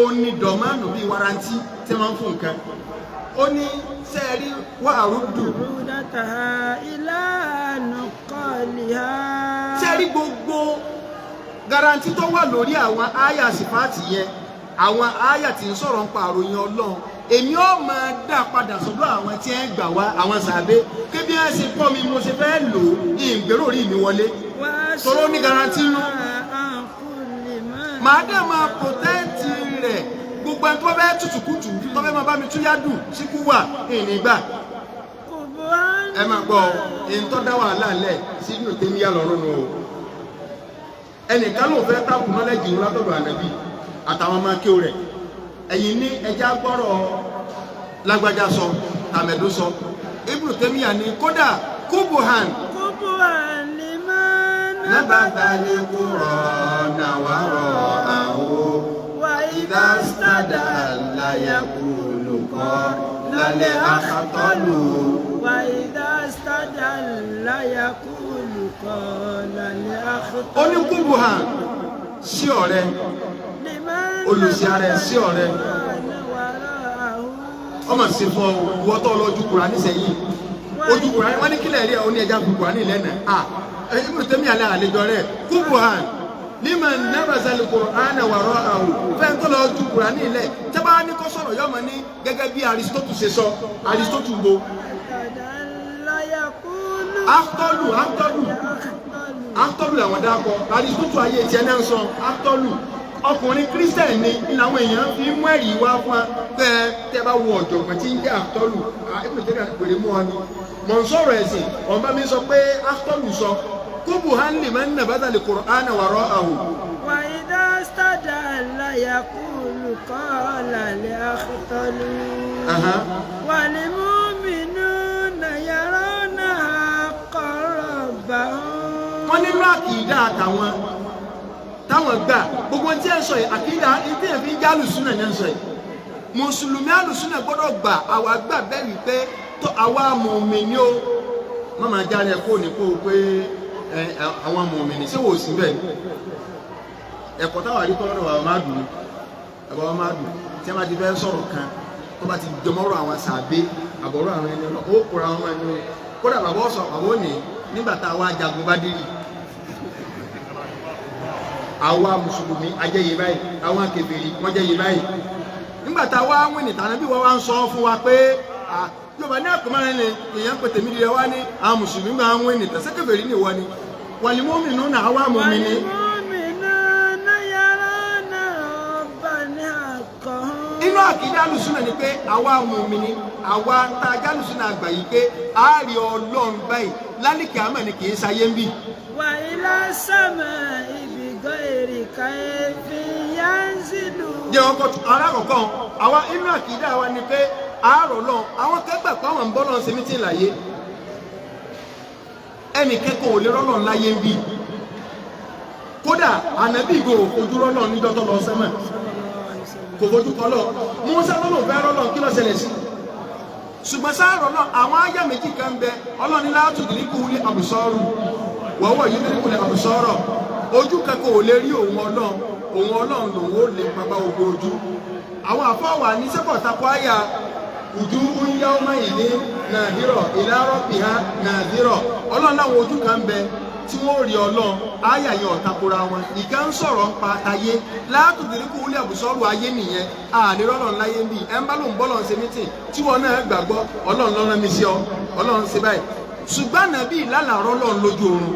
òní dọ̀mánù bíi warranty tí wọ́n fún nǹkan ó ní sẹ́ẹ̀rí wà àrùdù. sẹ́ẹ̀rí gbogbo garanti tó wà lórí àwọn àyà sífàtì yẹn àwọn àyà tí ń sọ̀rọ̀ ń pa àròyìn Ọlọ́run èmi ó máa dá padà sọ́dọ̀ àwọn tí ń gbà wá àwọn sàbẹ́ kébí ẹ̀ ṣe pọ̀ mi mo ṣe fẹ́ lò ó ìgbéró rí mi wọlé tóró ní garanti nù. màá dẹ̀ máa protẹ́tì rẹ̀ gbogbo ẹni tó bá bẹ́ẹ̀ tutù kùtù tó bẹ́ẹ̀ máa bá mi tún yádù síkú wà ìnígbà. ẹ máa gbọ́ èyí tó dá wàhálà lẹ̀ sí Ibn Taymiyyah lọ́rùn nù o. ẹnìkan ló fẹ́ tábù nọ́lẹ́jì ńlá látọ̀dọ̀ ànábì àtàwọn ọmọ akéwò rẹ̀ ẹ̀yìn ní ẹja gbọ́rọ̀ lágbájá sọ tàmẹ̀dó sọ Ibn Taymiyyah ní kódà kúbùhàn. lè máa nábàtà lè kúrọ̀ nàwárọ̀ àwọn. إذا استدل يقول قال أخطل وإذا استدل يقول قال أخطل. ó ní kúbùhàn sí ọ̀rẹ́ olùsí ara ẹ̀ sí ọ̀rẹ́ ọmọ sí fún wọ́tọ́ lọ́jú kura nísẹ̀yìn ojú kura wọ́n ní kílẹ̀ rí ẹ̀ ó ní ẹja kura ní ilẹ̀ náà Ibn Taymiyyah àlejò rẹ̀ kúbùhàn liman nabaza al-Qur'ana wara'ahu fẹ́ tó lọ ju Kùránì ilẹ̀ tẹ́ bá ní kó sọ̀rọ̀ yọmọ ní gẹ́gẹ́ bí Aristotle ṣe sọ Aristotle bo. Aftolu làwọn dákọ Aristotle ayé tiẹ̀ náà ń sọ Aftolu ọkùnrin Christian ni làwọn èèyàn fi mú ẹ̀rí wá fún wa tẹ́ bá wo ọ̀jọ̀gbọ́n tí ń jẹ́ Aftolu Ibn Taymiyyah pèrè mú ọ ni mọ̀ ń sọ̀rọ̀ ẹ̀sìn ọ̀nbá mi sọ pé Aftolu sọ. كبها لمن نبذ القرآن وراءه وإذا استدل يقول قال لأخطل والمؤمنون يرون حقا ربهم. wọ́n nínú àkìdá táwọn gbà gbogbo tí ẹ sọ yìí àkìdá ìdí ẹ̀ fi ń já àlùsùnà ní ẹ sọ yìí mùsùlùmí àlùsùnà gbọ́dọ̀ gbà àwa gbà bẹ́ẹ̀ wípé tó àwa mùmínì o má máa jáde kó ní kó o pé àwọn mùmínì ṣé wò sí bẹ́ẹ̀ ẹ̀kọ́ táwọn àdìkọ́ lọ́dọ̀ bàbá máa dùn bàbá máa dùn tí wọ́n bá ti fẹ́ sọ̀rọ̀ kan tó bá ti jọmọ́rọ̀ àwọn sàbẹ́ àbọ̀rọ̀ àwọn ẹni lọ ó kóra wọn ẹni kódà bàbá ọ̀sọ̀ bàbá òní nígbà tá a wá jagun Bádírì àwa mùsùlùmí ajẹ́yẹ báyìí àwọn kèfèrí wọ́n jẹ́yẹ báyìí nígbà tá a wá wíìnì tànàbí wọ́n wá ń sọ fún wa pé Yorùbá ní àpòmọ́rin ni èèyàn pè tèmi rẹ̀ wá ní àwọn mùsùlùmí máa ń wíìnì tẹ̀sẹ̀ kèfèrí ni wọ́n ni wal mu'minuna àwa mùmínì. والمؤمنون يرون ربهم حقا. inú àkìdá àkídà alùsùnà ni pé àwa mùmínì àwa tá a jálùsùnà àgbà yìí pé a rí Ọlọ́run báyìí lálìkí àmọ́ ni kì í ṣayé ń bì. wà ilá sàmà ibìgọ́ èrìkà ẹ̀fì yanzilu. jẹ́ ọkọ̀ alákọ̀ọ́kọ́ àwa inú àkídà wa ni pé àárọ̀ lọ àwọn kẹgbà pé àwọn ń bọ́ lọ́n ṣe mítìn láyé ẹnì kẹ́kọ̀ọ́ ò lè rọ́lọ́n láyé ń bì kódà ànábì ìgò ojú rọ́lọ́n níjọ́ tó lọ sẹ́mẹ̀ kò fojú kọ́ lọ Mùsá lọ́nà fẹ́ rọ́lọ́n kí ló ṣẹlẹ̀ sí ṣùgbọ́n sáàrọ̀ náà àwọn ayé méjì kan bẹ ọlọ́ni látò dìríkù ní àbùsọ́rù wọ́wọ́ yìí dìríkù ní àbùsọ́rọ̀ ojú kẹ́kọ̀ọ́ ò lè rí òun ọlọ́run lòun ó lè pápá ogun ojú àwọn àfọwà ní sẹ́kọ̀ọ́ takọ àyà ojú ń yá ọmọ ìní nàdírọ̀ ìlàrọ̀ bìhá nàdírọ̀ ọlọ́run láwọn ojú kan bẹ tí wọ́n rí ọlọ́run àyà yẹn ọ̀takora wọn ìkan ń sọ̀rọ̀ ń pa àtàyé látòdìríkù wúlẹ̀ àbùsọ́rù ayé nìyẹn àlérọ́lọ́ láyé ń bì ẹ̀ ń bá lòun bọ́lọ̀ ń ṣe mítìn tí wọn náà gbàgbọ́ ọlọ́run lọ́rán mi sí ọ ọlọ́run ṣe báyìí ṣùgbọ́n ànábì lálàárọ̀ lọ́run lójú oorun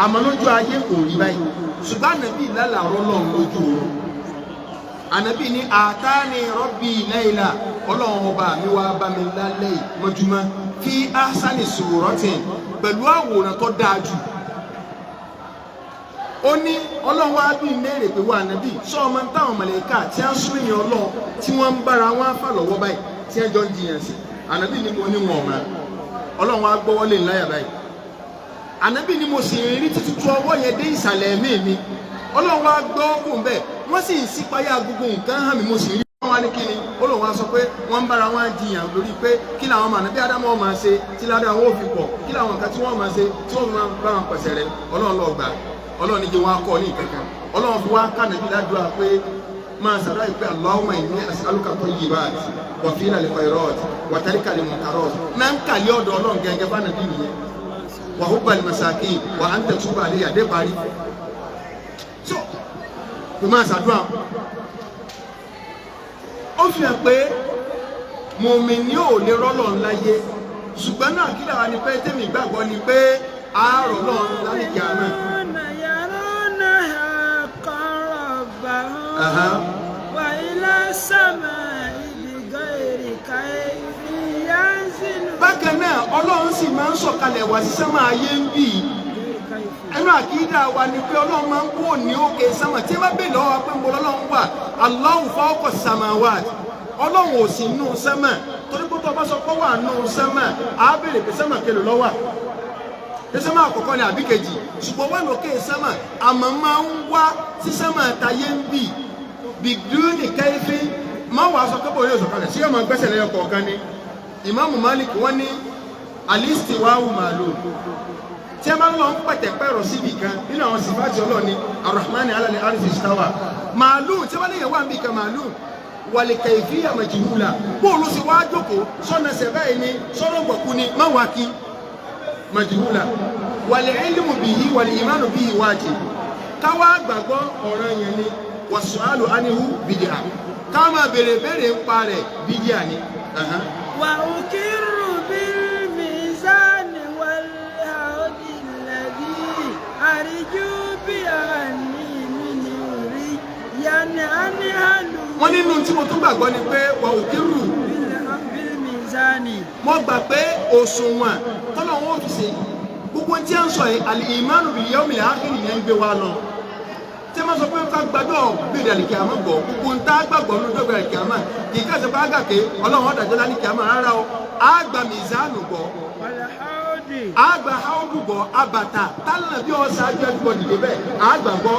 àmọ́ lójú ayé kò rí báyìí ṣùgbọ́n ànábì lálàárọ̀ lọ́run lójú oorun ànábì ní àtàní rọ́bì láìlà ọlọ́run ọba mi wá bá mi lálẹ́ mọ́júmọ́ fi ahsani suratin pẹ̀lú àwòrán tó dáa jù ó ní ọlọ́run wá bí mẹ́rẹ̀ pé wà ànábì sọ ọmọ táwọn màláíkà tí a ń sún èèyàn ọlọ́run tí wọ́n ń bára wọn fà lọ́wọ́ báyìí tí ẹ jọ ń jiyàn sí ànábì ni mo ní wọn ọ̀mà ọlọ́run wá gbọ́wọ́ lè láyà báyìí ànábì ni mo sì rí títútù ọwọ́ yẹn dé ìsàlẹ̀ ẹ̀mí mi ọlọ́run wá gbọ́ kùn bẹ́ẹ̀ wọ́n sì ń sípayá gbogbo nǹkan hàn mí mo sì rí wọn wá ní kíni ọlọ́run wá sọ pé wọ́n ń bára wọn jiyàn lórí pé kí làwọn ọmọ ànábì ádámọ̀ máa ṣe tí ládàá wọn ò fi pọ̀ kí làwọn nǹkan tí wọ́n máa ṣe tí wọ́n máa bá wọn pẹ̀sẹ̀ rẹ ọlọ́run lọ gbà ọlọ́run ní jẹ́ wọn akọ ní ìkankan ọlọ́run fi wá kánàbí ládùúgbà pé máa sàdúrà yìí pé Allahumma inni as'aluka tayyibat wa fi'lal khairat wa tarkal munkarat náà ń kàlẹ́ ọ̀dọ̀ ọlọ́run gẹ́gẹ́ bá nàbí nìyẹn wa hubbal masakin wa an tatuba alayya dé parí so kò máa sàdúrà ó fi hàn pé mùmínì ò lè rọ́lọ̀ ńláyé ṣùgbọ́n náà kí làwọn ni pé tèmi gbàgbọ́ ni pé àárọ̀ náà lálẹ́ kí a náà. wà ilé sàmà ìdìgọ́ èrìkà yanzilu. bákan náà ọlọ́run sì máa ń sọ̀kalẹ̀ wá sí sánmà ayé ń bì í ẹnu àkídà wa ni pé ọlọ́run máa ń kó ní òkè sánmà tí wọ́n bèèrè lọ́wọ́ pé mo lọ́lọ́run wà Allahu fawqa samawat ọlọ́run ò sí nù sánmà torí pé tó bá sọ pé wà nù sánmà á bèèrè pé sánmà kelo lọ́wọ́ sánmà àkọ́kọ́ ni àbí kejì ṣùgbọ́n wà lókè sánmà àmọ́ máa ń wá sí sánmà àtàyé ń bì biduni kayfi máa wà sọ pé bò yóò sọ̀kalẹ̀ sí ọmọ gbẹ́sẹ̀ lẹ́yọ kọ̀ọ̀kan ni Ìmáàmù Malik wọ́n ní alistiwa'u ma'lum tí a máa ń lọ ń pẹ̀tẹ̀ pẹ̀rọ síbi kan nínú àwọn sífàtì ọlọ́ni arrahmani ala al-arshi istawa màálù tí wọ́n lè yẹ wá ń bí kan màálù wal kayfiyya majhula bóòlù sí wá jókòó sọ́nà sẹ̀bẹ́ yìí ni sọ́nà gbọ̀kú ni má wá kí majhula wal ilmu bihi wal imanu bihi wajib káwá gbàgbọ́ ọ̀rọ̀ yẹn ni was-su'alu anhu bid'ah ká máa béèrè béèrè ń pa rẹ̀ bídíà ni. wà ó kírù bil mizan wal àríjú bí àní mi ní orí yanni àní àlù. wọ́n nínú tí mo tún gbàgbọ́ ni pé wà ó kírù bílmìzánì. mo gbà pé òṣùwọ̀n tọ́lọ̀ wọn ò fi ṣe gbogbo tí a ń sọ yìí al-imanu bil yawmil akhir yẹn ń gbé wa lọ tí a máa sọ pé ká gbàdọ̀ gbèrè àlìkè àmọ́ gbọ́ gbogbo ń tá gbàgbọ́ ní ọjọ́ àlìkè àmọ́ kì í kẹ́sẹ̀ pé àgàkè ọlọ́run ọ̀dàjọ́ lálìkè àmọ́ rárá o àgbà mìzánù gbọ́ àgbà haudu gbọ́ abàtà tálà bí ọ ṣáájú ẹgbẹ́ dìde bẹ́ẹ̀ àgbà gbọ́.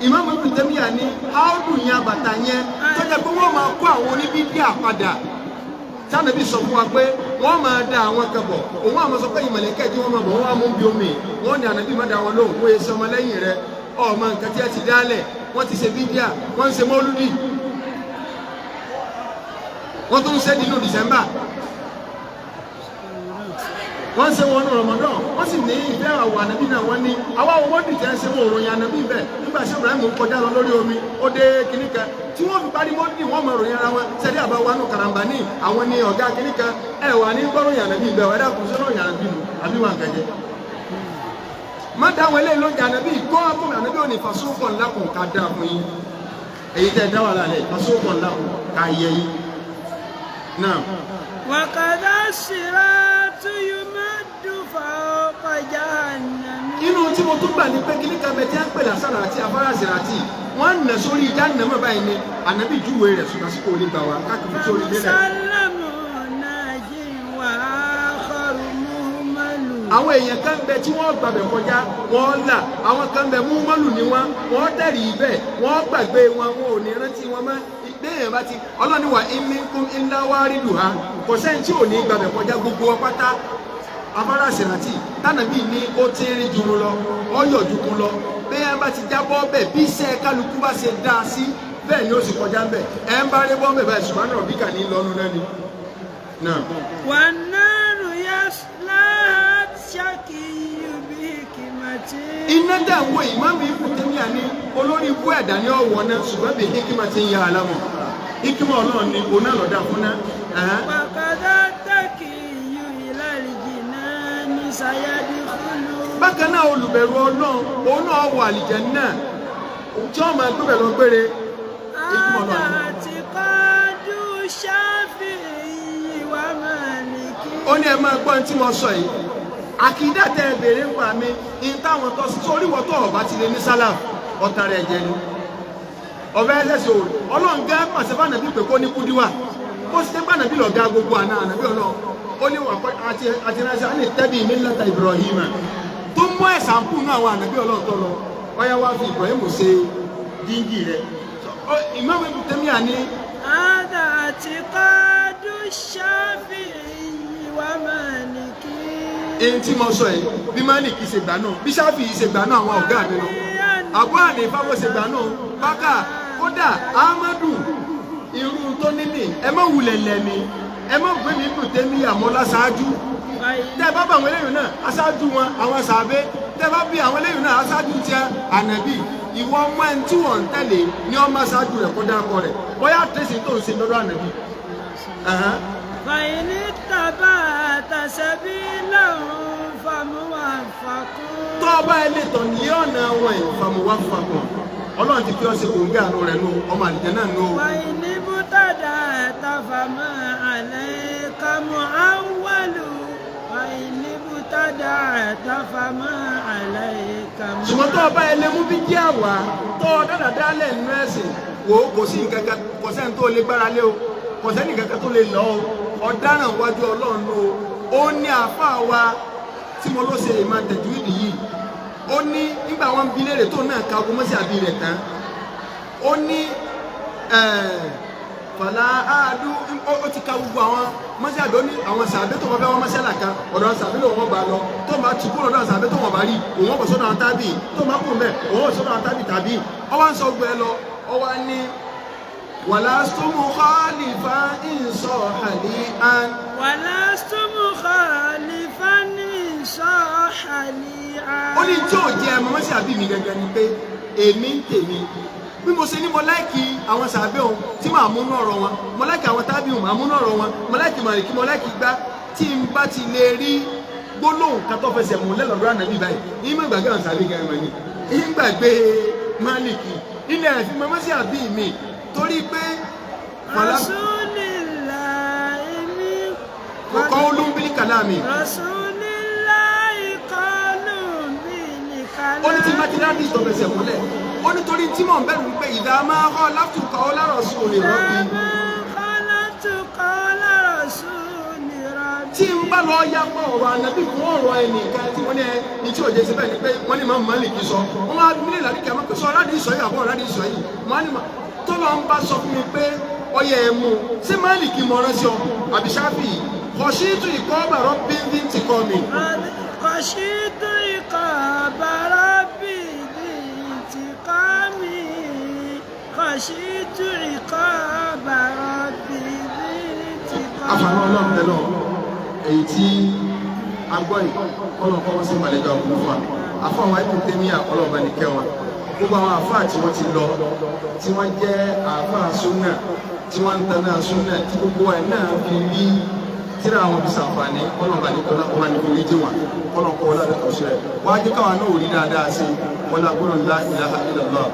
Imam Ibn Taymiyyah ní haudu yẹn abàtà yẹn tọ́jà pé wọ́n máa kó àwọn oníbíbíà padà Ànábì sọ fún wa pé wọ́n máa da àwọn kan bọ̀ òun àmọ́ sọ pé ìmọ̀lẹ́kẹ́ tí wọ́n máa bọ̀ wọ́n á mú bí omi wọ́n ní Ànábì má da wọn lóhùn kó yẹ sọmọ lẹ́yìn rẹ ọmọ nǹkan tí ẹ ti dálẹ̀ wọ́n ti ṣe bíbíà wọ́n ń ṣe mọ́lúdì wọ́n tún ń ṣe nínú December wọ́n ṣe wọn ní Ramadan wọ́n sì ní ìfẹ́ àwọ̀ Ànábì náà wọ́n ní àwa owó dìtẹ́ ń ṣe wọn òròyìn Ànábì bẹ́ẹ̀ nígbà tí Ibrahim kọjá lọ lórí omi ó dé kìnnìkà tí wọ́n fi parí mọ́tì wọ́n mọ̀ ròyìn ara wọn sẹ́dí àbáwá nù karambà ní àwọn ní ọ̀gá kìnnìkà ẹ̀ wà ní gbọ́ròyìn Ànábì bẹ́ẹ̀ ẹ̀dá kùn sọ́rọ̀ Ànábì nù àbí wọn kẹjẹ. má dáwọn eléyìí ló jà nàbí gbọ́ àbọ̀ ànábì ò ní fasókò ńlá kan ká dá fún yín èyí tẹ́ dá wà lálẹ́ fasókò ńlá kan ká yẹ yín náà. وكذا الصراط يمد فوق جهنم. inú tí mo tún gbà ní pé kíní kan bẹ tí wọ́n ń pè lásàrà àti afárá sírátì wọ́n ń nà sórí jahannama báyìí ni ànábì júwe rẹ̀ ṣùgbọ́n sí kò ní gbà wá káàkiri sórí délẹ̀. àwọn èèyàn kan bẹ tí wọ́n gbàbẹ̀ kọjá wọ́n là àwọn kan bẹ mú mọ́lù ní wọ́n tẹ̀rì ibẹ̀ wọ́n gbàgbé wọn ò ní rántí wọn mọ́ ìgbéyàn bá ti ọlọ́ni wà minkum illa wariduha kò sẹ́yìn tí ò ní gbàbẹ̀ kọjá gbogbo wọn pátá afárá sírátì tánàbí ní ó ti rí jùlọ lọ ọyọ̀ jùkún lọ bẹ́ẹ̀ bá ti jábọ́ bẹ́ẹ̀ bí iṣẹ́ kálukú bá ṣe dáa sí bẹ́ẹ̀ ni ó sì kọjá ń bẹ̀ ẹ̀ ń bá rí bọ́ bẹ́ẹ̀ báyìí subhana rabbika ní lọ́nu náà ni. والنار يصلاها الشقي بحكمة. iná dà ń wo ìmáàmù Ibn Taymiyyah ní olórí ibú ẹ̀dá ní ọ̀wọ́ náà ṣùgbọ́n bí hikima ti ń ya alámọ̀ hikima ọlọ́run ni òun náà lọ́dà fún náà. وكذا التقي إلى الجنان سيدخل. bákan náà olùbẹ̀rù ọlọ́run òun náà wọ àlìjánnà tí wọ́n máa gbé bẹ̀rù gbére. هذا اعتقاد الشافعي ومالكي. ó ní ẹ máa gbọ́ ní tí mo sọ yìí àkìdá tẹ ẹ béèrè ń pa mi ní táwọn tó sórí wọ́n tó ọba ti lè ní sálàf ọ̀tá rẹ̀ jẹ ni ọ̀bẹ ẹsẹ̀ o ọlọ́run gá pàṣẹ fún ànàbí pé kó ní kúdíwà ó sì tẹ́gbà ànàbí lọ́ọ́ gá gbogbo àná ànàbí ọlọ́run ó ní wà àti ránṣẹ́ àní tẹ́bí millata Ibrahim tó mú ẹ̀sán kù ní àwọn ànàbí ọlọ́run tó lọ wáyá wá fi Ibrahim ṣe díngì rẹ̀ Imam Ibn Taymiyyah ní. هذا اعتقاد الشافعي ومالكي. èyí tí mo sọ yìí bí Málíkì ṣe gbà náà bí Ṣáfi'í ṣe gbà náà àwọn ọ̀gá mi lọ Abu Hanifa ṣe gbà náà bákà kódà Ahmadu irú tó níní ẹ má wulẹ̀ lẹ́ni ẹ má gbé mi Ibn Taymiyyah mọ́ láṣáájú tẹ́ bá bá àwọn eléyìí náà aṣáájú wọn àwọn sàbẹ́ tẹ́ bá bí àwọn eléyìí náà aṣáájú tiẹ̀ ànàbì ìwọ ọmọ ẹni tí wọ́n ń tẹ̀lé ní ọmọ aṣáájú rẹ̀ kó dákọ rẹ̀ bóyá tẹ̀sí tó ń ṣe lọ́dọ̀ ànàbì. فإن اتبعت سبيلهم فموفق. tó o bá ilé tọ̀ ní ọ̀nà wọn فموفق ọlọ́run ti fi ọ̀sẹ̀ kò ń gbé àánú rẹ̀ nù ọmọ àlìjẹ́ náà nù. وإن ابتدأت فما عليك معول وإن ابتدأت فما عليك معول. ṣùgbọ́n tó o bá ilé mú bí jẹ́ àwà tó o dáadáa lẹ̀ nínú ẹ̀sìn wò ó kò sí nǹkan kan kò sẹ́ni tó lè gbára lé o kò sẹ́ni kankan tó lè lọ o ọ̀daràn wájú ọlọ́run o ó ní àáfàá wa tí mo ló ṣe ìmọ̀ tẹ̀júwìdì yìí ó ní nígbà wọn bí léèrè tó náà ka ogun mọ́sí àbí rẹ̀ tán ó ní fàlà áàdú ó ti ka gbogbo àwọn mọ́sí àbí ó ní àwọn sàbẹ́ tó wọ́n fẹ́ wọ́n mọ́sí àlàkà ọ̀dọ̀ àwọn sàbẹ́ lòun wọ́n bá lọ tó máa ti kúrò lọ́dọ̀ sàbẹ́ tó wọ́n bá rí òun wọ́n bọ̀ sọ́dọ̀ àwọn tábì tó máa kúrò bẹ́ẹ̀ òun wọ́n sọ́dọ̀ àwọn tábì tàbí ọwọ́ ń sọ gbẹ lọ ọwọ́ ní ولست مخالفا إن صح لي أن ولست مخالفا إن صح لي أن. ó ní tí ò jẹ́ ẹmọ mọ́sí àbí mi gẹ́gẹ́ ni pé èmi ń tèmi bí mo ṣe ní mo láìkì àwọn sàbẹ̀ òun tí màá mú náà rọ wọn mo láìkì àwọn tábì òun màá mú náà rọ wọn mo láìkì Màlíkì mo láìkì gbá tí n bá ti lè rí gbólóhùn kátó fẹsẹ̀ mú lẹ́lọ́dọ́ ànábì báyìí ìmọ̀ ìgbàgbé àwọn sàbẹ̀ gẹ́gẹ́ mọ́ ni ìgbàgbé Màlíkì ilẹ̀ ẹ̀fín mọ́sí àbí mi torí pé Rasulillahi mi qawlun bil kalami Rasulillahi qawlun bil kalami. ó ní tí má ti dábì tó fẹsẹ̀ múlẹ̀ ó ní torí tí mò ń bẹ̀rù wípé ìdá máa kọ́ látùkọ́ ọlọ́rọ̀ sí òní rọ́bì tí ń bá lọ yá pọ̀ ọ̀rọ̀ ànábì fún ọ̀rọ̀ ẹnìkan tí wọ́n ní ẹni tí òjò síbẹ̀ ni pé wọ́n ní Imam Málíkì sọ wọ́n máa bí nílẹ̀ àdìkẹ́ àmọ́ pé sọ ọ̀rádìí sọ yìí àbọ̀ ọ̀rádìí sọ yìí wọ́n á ní tó lọ ń bá sọ fún mi pé ọyẹ ẹ mú sí Málíkì mọ̀rán sí ọ àbí Ṣáfì khashitu iqaba rabbi ti kọ́ mi. khashitu iqaba rabbi ti kọ́ mi khashitu iqaba rabbi ti kọ́ mi. àfààní ọlọ́run tẹ náà èyí tí a gbọ́ yìí kọ́nà kọ́ wọ́n sí màlẹ́jọ́ ọkùnrin fún wa àfọ àwọn Ibn Taymiyyah ọlọ́ọ̀bá ní kẹwọn gbogbo àwọn àfáà tí wọ́n ti lọ tí wọ́n jẹ́ àfáà súnà tí wọ́n ń tanná súnà tí gbogbo ẹ̀ náà fi rí tíra àwọn ibi sàǹfààní kọ́nà bá ní kọ́nà kó máa ní orí jẹ́ wọn kọ́nà kọ́ wọlé àdàkọ̀ ṣe rẹ̀ wáá jẹ́ káwọn náà ò rí dáadáa sí wọlé agbóhùn la ilaha illallah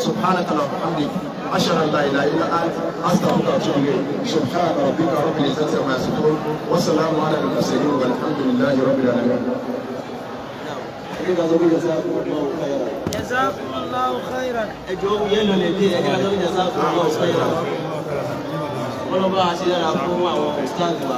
subhanaka wa bihamdik ashhadu an la ilaha illa anta astaghfiruka wa atubu ilayk subhana rabbika rabbil izzati amma yasifun wa salamun ala al-mursalin walhamdulillahi rabbil alamin. Jazakumullahu khairan. ẹjọ́ yẹn lọ lè dé ẹgbẹ́ lọ́wọ́ jazakumullahu khairan. wọ́n lọ bá a ṣe dára fún àwọn ustaz wa.